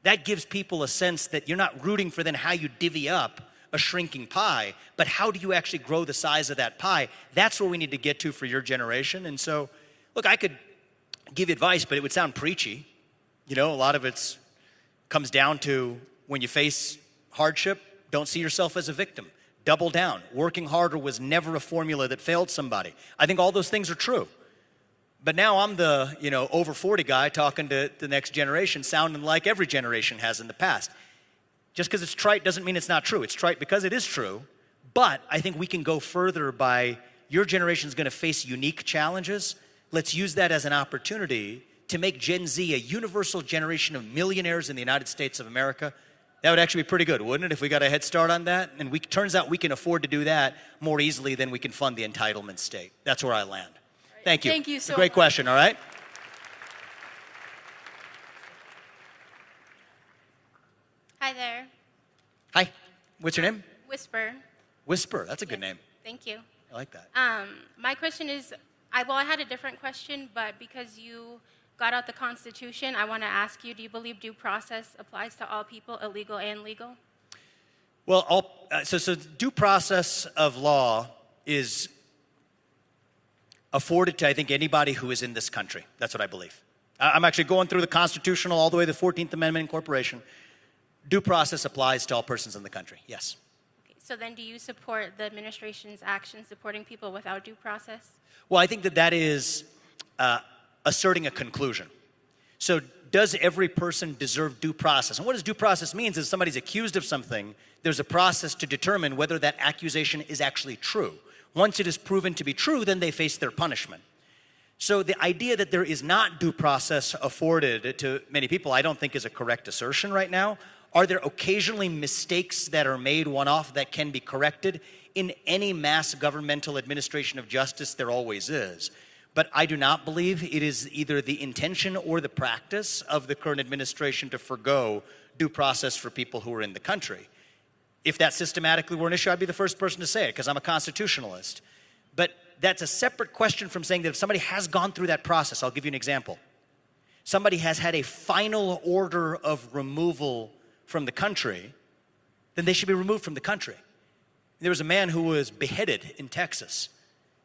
That gives people a sense that you're not rooting for then how you divvy up a shrinking pie, but how do you actually grow the size of that pie? That's where we need to get to for your generation. And so, look, I could give you advice, but it would sound preachy. A lot of it comes down to when you face hardship, don't see yourself as a victim. Double down. Working harder was never a formula that failed somebody. I think all those things are true. But now I'm the, over 40 guy talking to the next generation, sounding like every generation has in the past. Just because it's trite doesn't mean it's not true. It's trite because it is true. But I think we can go further by your generation is going to face unique challenges. Let's use that as an opportunity to make Gen Z a universal generation of millionaires in the United States of America. That would actually be pretty good, wouldn't it, if we got a head start on that? And turns out we can afford to do that more easily than we can fund the entitlement state. That's where I land. Thank you. Thank you so much. Great question, all right? Hi there. Hi. What's your name? Whisper. Whisper. That's a good name. Thank you. I like that. My question is, I had a different question, but because you got out the Constitution, I want to ask you, do you believe due process applies to all people, illegal and legal? Well, so due process of law is afforded to, I think, anybody who is in this country. That's what I believe. I'm actually going through the constitutional all the way to the 14th Amendment Incorporation. Due process applies to all persons in the country, yes. Okay, so then do you support the administration's action supporting people without due process? Well, I think that is asserting a conclusion. So does every person deserve due process? And what does due process means is somebody's accused of something, there's a process to determine whether that accusation is actually true. Once it is proven to be true, then they face their punishment. So the idea that there is not due process afforded to many people, I don't think is a correct assertion right now. Are there occasionally mistakes that are made one-off that can be corrected? In any mass governmental administration of justice, there always is. But I do not believe it is either the intention or the practice of the current administration to forgo due process for people who are in the country. If that systematically were an issue, I'd be the first person to say it because I'm a constitutionalist. But that's a separate question from saying that if somebody has gone through that process, I'll give you an example. Somebody has had a final order of removal from the country, then they should be removed from the country. There was a man who was beheaded in Texas,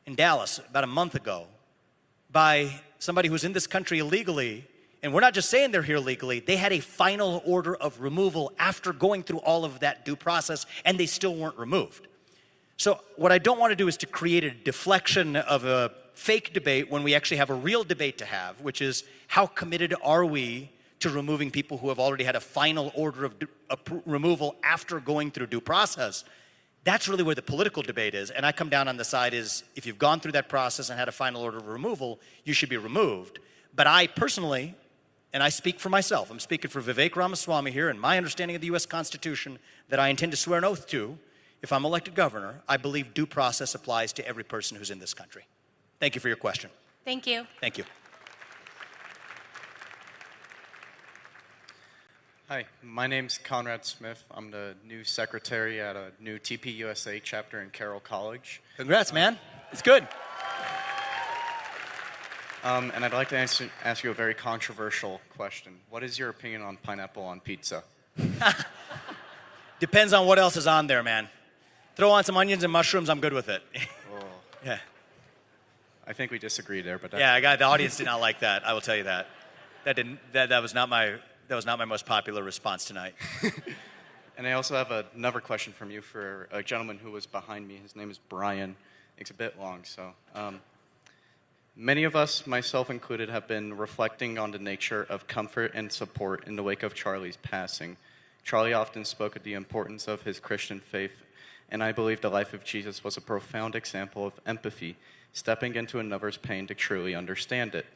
in Dallas, about a month ago, by somebody who's in this country illegally, and we're not just saying they're here illegally, they had a final order of removal after going through all of that due process, and they still weren't removed. So what I don't want to do is to create a deflection of a fake debate when we actually have a real debate to have, which is how committed are we to removing people who have already had a final order of removal after going through due process. That's really where the political debate is, and I come down on the side is if you've gone through that process and had a final order of removal, you should be removed. But I personally, and I speak for myself, I'm speaking for Vivek Ramaswamy here, and my understanding of the U.S. Constitution that I intend to swear an oath to, if I'm elected governor, I believe due process applies to every person who's in this country. Thank you for your question. Thank you. Thank you. Hi, my name's Conrad Smith. I'm the new secretary at a new TPUSA chapter in Carroll College. Congrats, man. It's good. And I'd like to ask you a very controversial question. What is your opinion on pineapple on pizza? Depends on what else is on there, man. Throw on some onions and mushrooms, I'm good with it. Oh, Yeah. I think we disagree there, but that's Yeah, the audience did not like that. I will tell you that. That was not my most popular response tonight. And I also have another question from you for a gentleman who was behind me. His name is Brian. It's a bit long, so. Many of us, myself included, have been reflecting on the nature of comfort and support in the wake of Charlie's passing. Charlie often spoke of the importance of his Christian faith, and I believe the life of Jesus was a profound example of empathy, stepping into another's pain to truly understand it.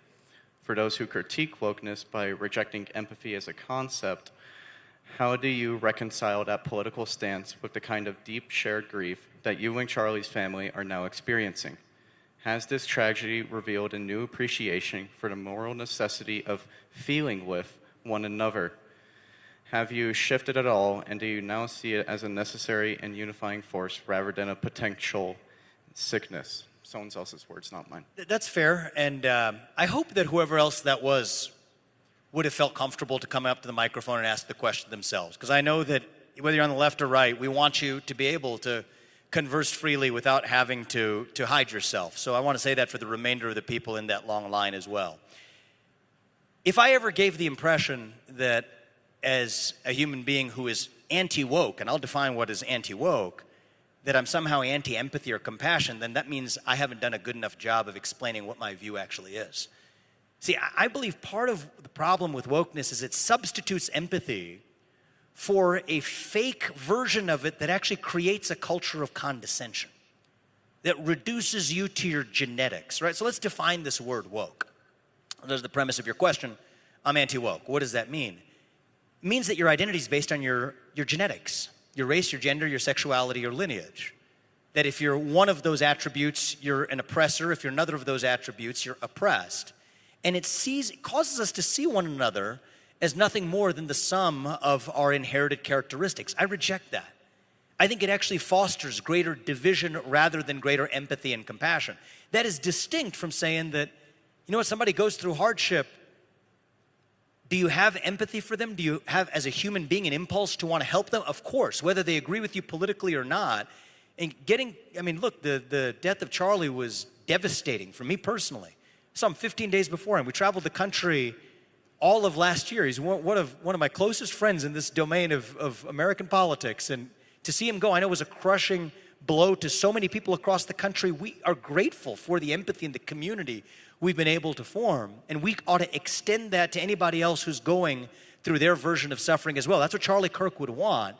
For those who critique wokeness by rejecting empathy as a concept, how do you reconcile that political stance with the kind of deep shared grief that you and Charlie's family are now experiencing? Has this tragedy revealed a new appreciation for the moral necessity of feeling with one another? Have you shifted at all, and do you now see it as a necessary and unifying force rather than a potential sickness? Someone else's words, not mine. That's fair, and I hope that whoever else that was would have felt comfortable to come up to the microphone and ask the question themselves, because I know that whether you're on the left or right, we want you to be able to converse freely without having to hide yourself. So I want to say that for the remainder of the people in that long line as well. If I ever gave the impression that as a human being who is anti-woke, and I'll define what is anti-woke, that I'm somehow anti-empathy or compassion, then that means I haven't done a good enough job of explaining what my view actually is. See, I believe part of the problem with wokeness is it substitutes empathy for a fake version of it that actually creates a culture of condescension, that reduces you to your genetics, right? So let's define this word woke. There's the premise of your question. I'm anti-woke. What does that mean? It means that your identity is based on your genetics, your race, your gender, your sexuality, your lineage. That if you're one of those attributes, you're an oppressor. If you're another of those attributes, you're oppressed. And it causes us to see one another as nothing more than the sum of our inherited characteristics. I reject that. I think it actually fosters greater division rather than greater empathy and compassion. That is distinct from saying that, you know what, somebody goes through hardship. Do you have empathy for them? Do you have, as a human being, an impulse to want to help them? Of course, whether they agree with you politically or not. And look, the death of Charlie was devastating for me personally. Some 15 days before him, we traveled the country all of last year. He's one of my closest friends in this domain of American politics. And to see him go, I know, was a crushing blow to so many people across the country. We are grateful for the empathy and the community we've been able to form, and we ought to extend that to anybody else who's going through their version of suffering as well. That's what Charlie Kirk would want.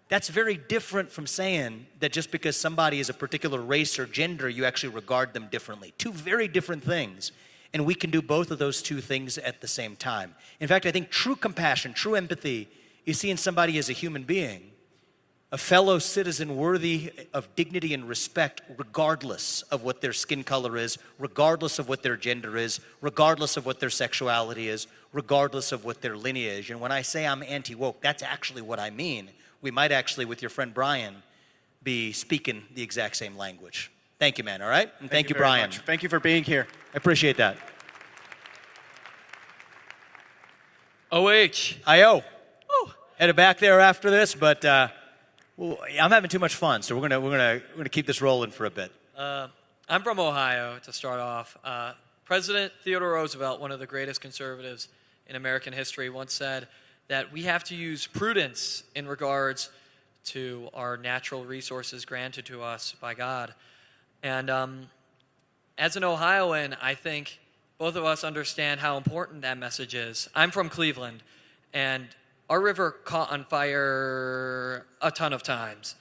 That's very different from saying that just because somebody is a particular race or gender, you actually regard them differently. Two very different things. And we can do both of those two things at the same time. In fact, I think true compassion, true empathy is seeing somebody as a human being, a fellow citizen worthy of dignity and respect regardless of what their skin color is, regardless of what their gender is, regardless of what their sexuality is, regardless of what their lineage. And when I say I'm anti-woke, that's actually what I mean. We might actually, with your friend Brian, be speaking the exact same language. Thank you, man, all right? And thank you, Brian. Much. Thank you for being here. I appreciate that. OH. I.O. Headed back there after this, but well, I'm having too much fun, so we're gonna keep this rolling for a bit. I'm from Ohio, to start off. President Theodore Roosevelt, one of the greatest conservatives in American history, once said that we have to use prudence in regards to our natural resources granted to us by God. And as an Ohioan, I think both of us understand how important that message is. I'm from Cleveland, and our river caught on fire a ton of times.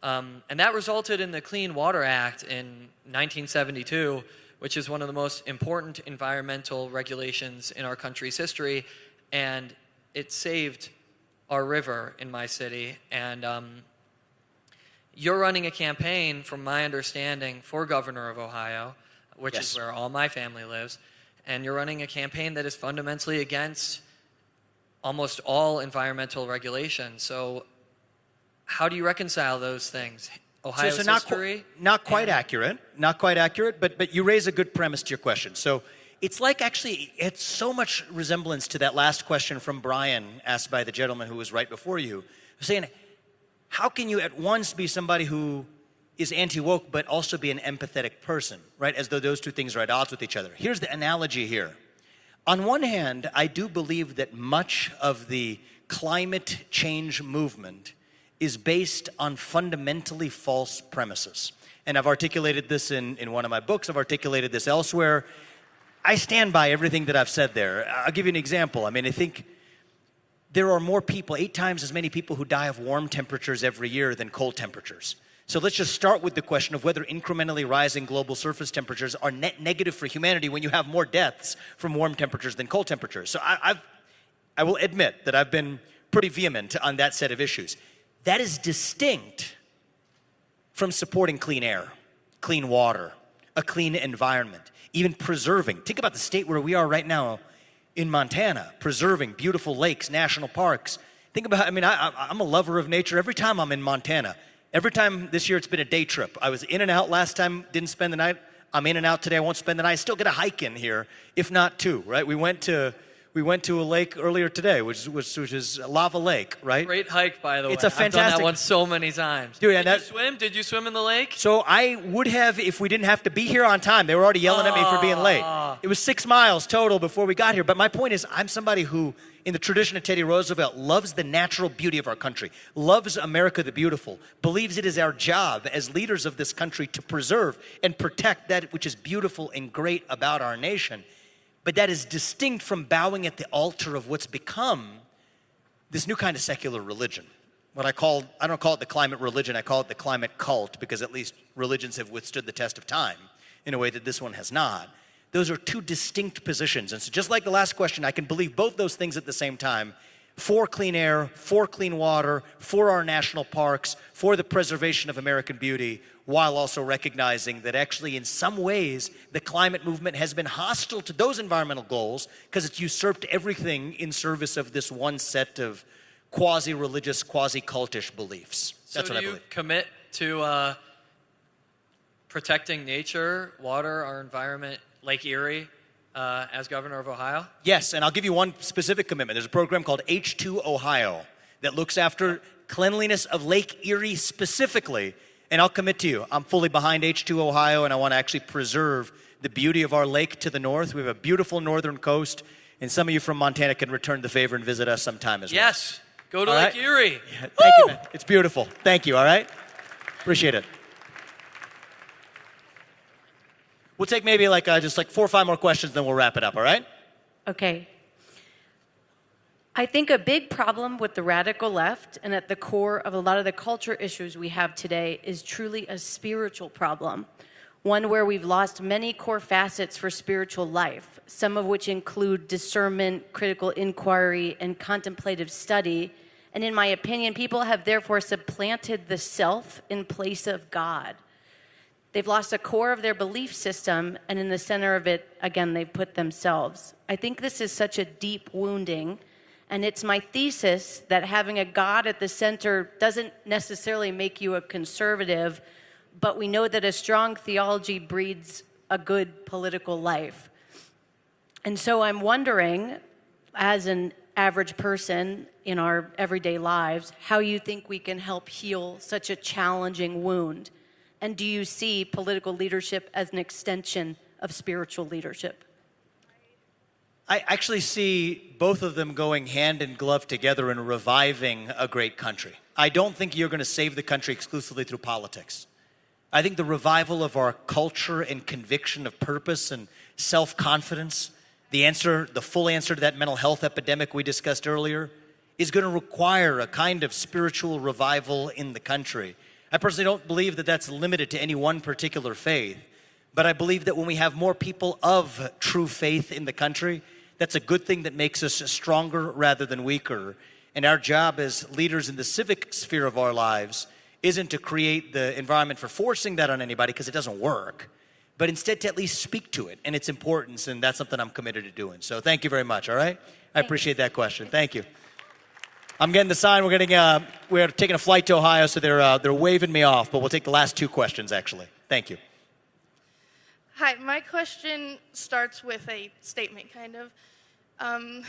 And that resulted in the Clean Water Act in 1972, which is one of the most important environmental regulations in our country's history. And it saved our river in my city. And you're running a campaign, from my understanding, for governor of Ohio, which is where all my family lives. And you're running a campaign that is fundamentally against almost all environmental regulations. So how do you reconcile those things? Ohio's so not history? Not quite accurate, but you raise a good premise to your question. So it's like actually, it's so much resemblance to that last question from Brian asked by the gentleman who was right before you, saying, how can you at once be somebody who is anti-woke but also be an empathetic person, right? As though those two things are at odds with each other. Here's the analogy here. On one hand, I do believe that much of the climate change movement is based on fundamentally false premises. And I've articulated this in one of my books, I've articulated this elsewhere. I stand by everything that I've said there. I'll give you an example. I mean, I think there are more people, 8 times as many people who die of warm temperatures every year than cold temperatures. So let's just start with the question of whether incrementally rising global surface temperatures are net negative for humanity when you have more deaths from warm temperatures than cold temperatures. So I will admit that I've been pretty vehement on that set of issues. That is distinct from supporting clean air, clean water, a clean environment, even preserving. Think about the state where we are right now in Montana, preserving beautiful lakes, national parks. Think about, I mean, I'm a lover of nature. Every time I'm in Montana, every time this year it's been a day trip. I was in and out last time, didn't spend the night. I'm in and out today, I won't spend the night. I still get a hike in here, if not 2, right? We went to a lake earlier today, which is Lava Lake, right? Great hike, by the way. It's a fantastic. I've done that one so many times. Dude, Did you swim? Did you swim in the lake? So I would have if we didn't have to be here on time. They were already yelling at me for being late. It was 6 miles total before we got here. But my point is, I'm somebody who, in the tradition of Teddy Roosevelt, loves the natural beauty of our country, loves America the beautiful, believes it is our job as leaders of this country to preserve and protect that which is beautiful and great about our nation. But that is distinct from bowing at the altar of what's become this new kind of secular religion. I don't call it the climate religion, I call it the climate cult, because at least religions have withstood the test of time in a way that this one has not. Those are two distinct positions. And so just like the last question, I can believe both those things at the same time. For clean air, for clean water, for our national parks, for the preservation of American beauty, while also recognizing that actually in some ways the climate movement has been hostile to those environmental goals because it's usurped everything in service of this one set of quasi-religious, quasi-cultish beliefs. That's what I believe. So do you commit to protecting nature, water, our environment, Lake Erie, as governor of Ohio? Yes, and I'll give you one specific commitment. There's a program called H2 Ohio that looks after cleanliness of Lake Erie specifically. And I'll commit to you, I'm fully behind H2 Ohio, and I want to actually preserve the beauty of our lake to the north. We have a beautiful northern coast, and some of you from Montana can return the favor and visit us sometime as well. Yes, go to Lake Erie. Yeah, thank you, man. It's beautiful. Thank you, all right? Appreciate it. We'll take maybe just 4 or 5 more questions, then we'll wrap it up, all right? Okay. I think a big problem with the radical left and at the core of a lot of the culture issues we have today is truly a spiritual problem. One where we've lost many core facets for spiritual life, some of which include discernment, critical inquiry, and contemplative study. And in my opinion, people have therefore supplanted the self in place of God. They've lost a core of their belief system, and in the center of it, again, they've put themselves. I think this is such a deep wounding, and it's my thesis that having a God at the center doesn't necessarily make you a conservative, but we know that a strong theology breeds a good political life. And so I'm wondering, as an average person in our everyday lives, how you think we can help heal such a challenging wound. And do you see political leadership as an extension of spiritual leadership? I actually see both of them going hand in glove together in reviving a great country. I don't think you're going to save the country exclusively through politics. I think the revival of our culture and conviction of purpose and self-confidence, the full answer to that mental health epidemic we discussed earlier, is going to require a kind of spiritual revival in the country. I personally don't believe that that's limited to any one particular faith, but I believe that when we have more people of true faith in the country, that's a good thing that makes us stronger rather than weaker. And our job as leaders in the civic sphere of our lives isn't to create the environment for forcing that on anybody, because it doesn't work, but instead to at least speak to it and its importance, and that's something I'm committed to doing. So thank you very much, all right? I appreciate that question. Thank you. I'm getting the sign. We're taking a flight to Ohio, so they're waving me off, but we'll take the last 2 questions, actually. Thank you. Hi, my question starts with a statement, kind of.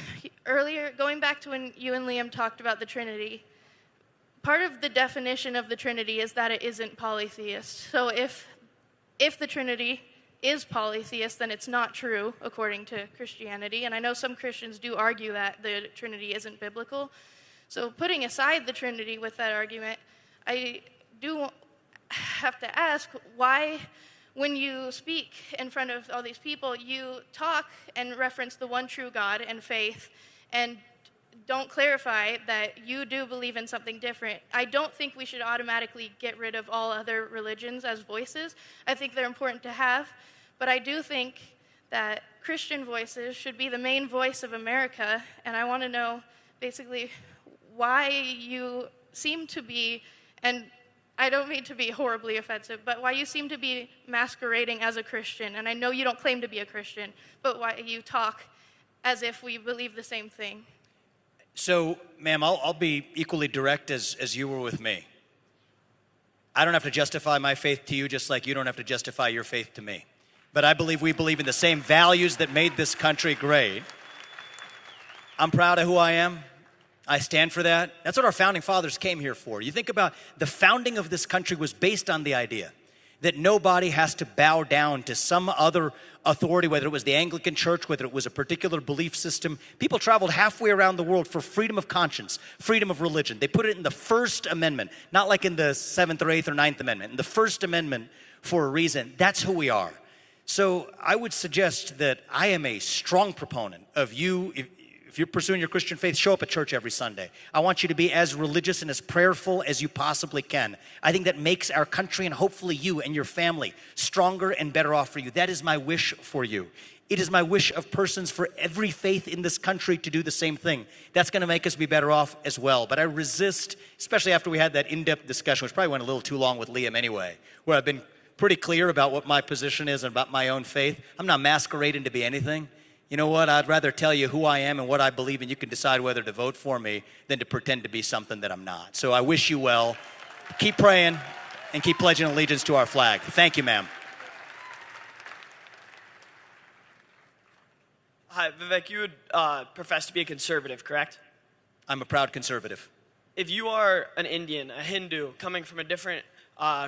Earlier, going back to when you and Liam talked about the Trinity, part of the definition of the Trinity is that it isn't polytheist. So if the Trinity is polytheist, then it's not true according to Christianity. And I know some Christians do argue that the Trinity isn't biblical. So putting aside the Trinity with that argument, I do have to ask why, when you speak in front of all these people, you talk and reference the one true God and faith, and don't clarify that you do believe in something different. I don't think we should automatically get rid of all other religions as voices. I think they're important to have, but I do think that Christian voices should be the main voice of America, and I want to know basically why you seem to be, and I don't mean to be horribly offensive, but why you seem to be masquerading as a Christian. And I know you don't claim to be a Christian, but why you talk as if we believe the same thing. So, ma'am, I'll be equally direct as you were with me. I don't have to justify my faith to you, just like you don't have to justify your faith to me. But I believe we believe in the same values that made this country great. I'm proud of who I am. I stand for that. That's what our founding fathers came here for. You think about the founding of this country was based on the idea that nobody has to bow down to some other authority, whether it was the Anglican Church, whether it was a particular belief system. People traveled halfway around the world for freedom of conscience, freedom of religion. They put it in the First Amendment, not like in the 7th or 8th or 9th Amendment, in the First Amendment for a reason. That's who we are. So I would suggest that I am a strong proponent of you. If you're pursuing your Christian faith, show up at church every Sunday. I want you to be as religious and as prayerful as you possibly can. I think that makes our country and hopefully you and your family stronger and better off for you. That is my wish for you. It is my wish of persons for every faith in this country to do the same thing. That's going to make us be better off as well. But I resist, especially after we had that in-depth discussion, which probably went a little too long with Liam anyway, where I've been pretty clear about what my position is and about my own faith. I'm not masquerading to be anything. You know what? I'd rather tell you who I am and what I believe, and you can decide whether to vote for me than to pretend to be something that I'm not. So I wish you well. Keep praying and keep pledging allegiance to our flag. Thank you, ma'am. Hi, Vivek. You would profess to be a conservative, correct? I'm a proud conservative. If you are an Indian, a Hindu, coming from a different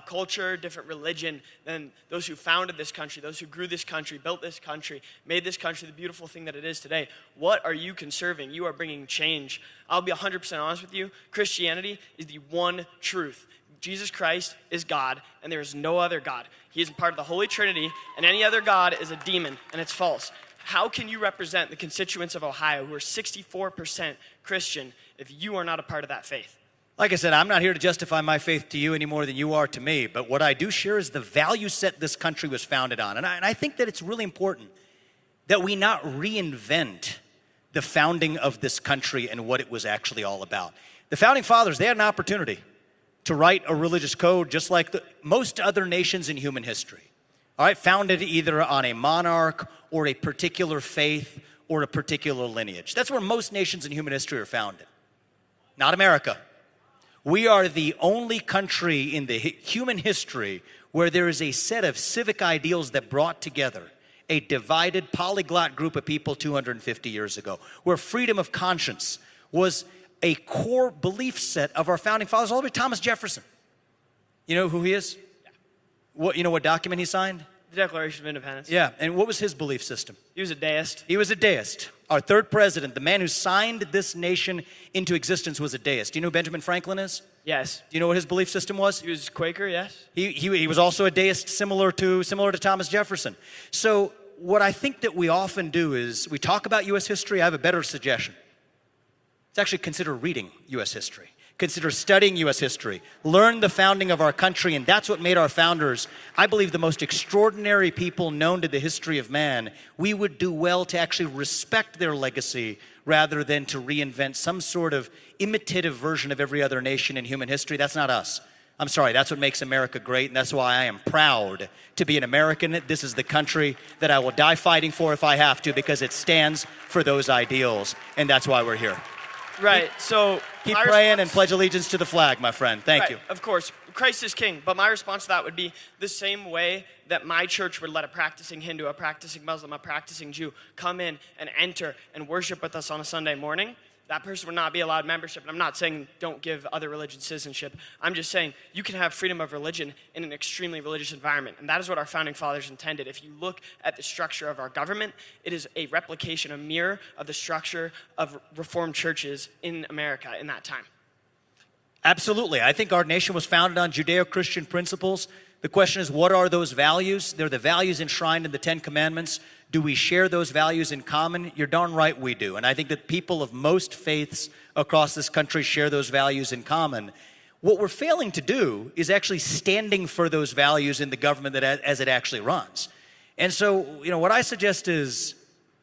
culture, different religion than those who founded this country, those who grew this country, built this country, made this country the beautiful thing that it is today, what are you conserving? You are bringing change. I'll be 100% honest with you. Christianity is the one truth. Jesus Christ is God, and there is no other God. He is part of the Holy Trinity, and any other God is a demon, and it's false. How can you represent the constituents of Ohio who are 64% Christian if you are not a part of that faith? Like I said, I'm not here to justify my faith to you any more than you are to me, but what I do share is the value set this country was founded on. And I think that it's really important that we not reinvent the founding of this country and what it was actually all about. The Founding Fathers, they had an opportunity to write a religious code just like most other nations in human history. All right, founded either on a monarch or a particular faith or a particular lineage. That's where most nations in human history are founded. Not America. We are the only country in the human history where there is a set of civic ideals that brought together a divided polyglot group of people 250 years ago, where freedom of conscience was a core belief set of our founding fathers, all the way to Thomas Jefferson. You know who he is? You know what document he signed? The Declaration of Independence. Yeah, and what was his belief system? He was a deist. He was a deist. Our third president, the man who signed this nation into existence, was a deist. Do you know who Benjamin Franklin is? Yes. Do you know what his belief system was? He was Quaker, yes. He was also a deist, similar to Thomas Jefferson. So what I think that we often do is we talk about U.S. history. I have a better suggestion. It's actually consider reading U.S. history. Consider studying U.S. history. Learn the founding of our country, and that's what made our founders, I believe, the most extraordinary people known to the history of man. We would do well to actually respect their legacy rather than to reinvent some sort of imitative version of every other nation in human history. That's not us. I'm sorry, that's what makes America great, and that's why I am proud to be an American. This is the country that I will die fighting for if I have to, because it stands for those ideals, and that's why we're here. Right, so keep praying and pledge allegiance to the flag, my friend. Thank you. Of course, Christ is king, but my response to that would be the same way that my church would let a practicing Hindu, a practicing Muslim, a practicing Jew come in and enter and worship with us on a Sunday morning. That person would not be allowed membership. And I'm not saying don't give other religions citizenship. I'm just saying you can have freedom of religion in an extremely religious environment. And that is what our founding fathers intended. If you look at the structure of our government, it is a replication, a mirror of the structure of Reformed churches in America in that time. Absolutely. I think our nation was founded on Judeo-Christian principles. The question is, what are those values? They're the values enshrined in the Ten Commandments. Do we share those values in common? You're darn right we do. And I think that people of most faiths across this country share those values in common. What we're failing to do is actually standing for those values in the government that as it actually runs. And so, what I suggest is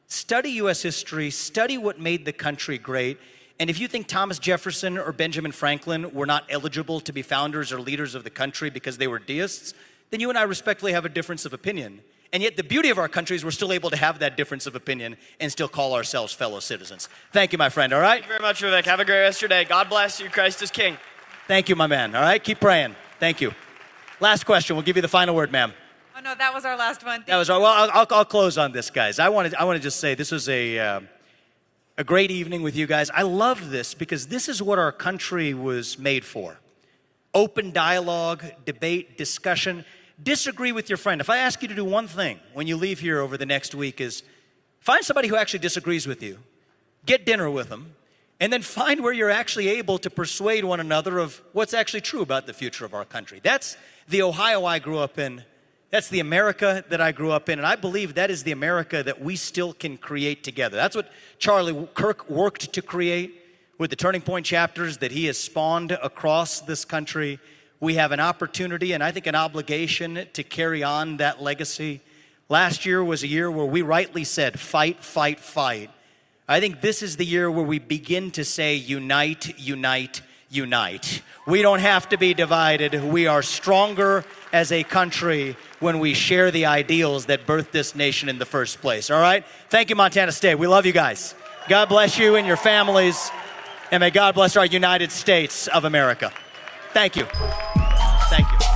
study U.S. history, study what made the country great. And if you think Thomas Jefferson or Benjamin Franklin were not eligible to be founders or leaders of the country because they were deists, then you and I respectfully have a difference of opinion. And yet the beauty of our country is we're still able to have that difference of opinion and still call ourselves fellow citizens. Thank you, my friend, all right? Thank you very much, Vivek. Have a great rest of your day. God bless you. Christ is king. Thank you, my man, all right? Keep praying. Thank you. Last question. We'll give you the final word, ma'am. Oh, no, that was our last one. I'll close on this, guys. I want to just say this was a great evening with you guys. I love this because this is what our country was made for. Open dialogue, debate, discussion. Disagree with your friend. If I ask you to do one thing when you leave here over the next week is find somebody who actually disagrees with you, get dinner with them, and then find where you're actually able to persuade one another of what's actually true about the future of our country. That's the Ohio I grew up in. That's the America that I grew up in, and I believe that is the America that we still can create together. That's what Charlie Kirk worked to create with the Turning Point chapters that he has spawned across this country. We have an opportunity and I think an obligation to carry on that legacy. Last year was a year where we rightly said, fight, fight, fight. I think this is the year where we begin to say, unite, unite, unite. We don't have to be divided. We are stronger as a country when we share the ideals that birthed this nation in the first place, all right? Thank you, Montana State. We love you guys. God bless you and your families, and may God bless our United States of America. Thank you. Thank you.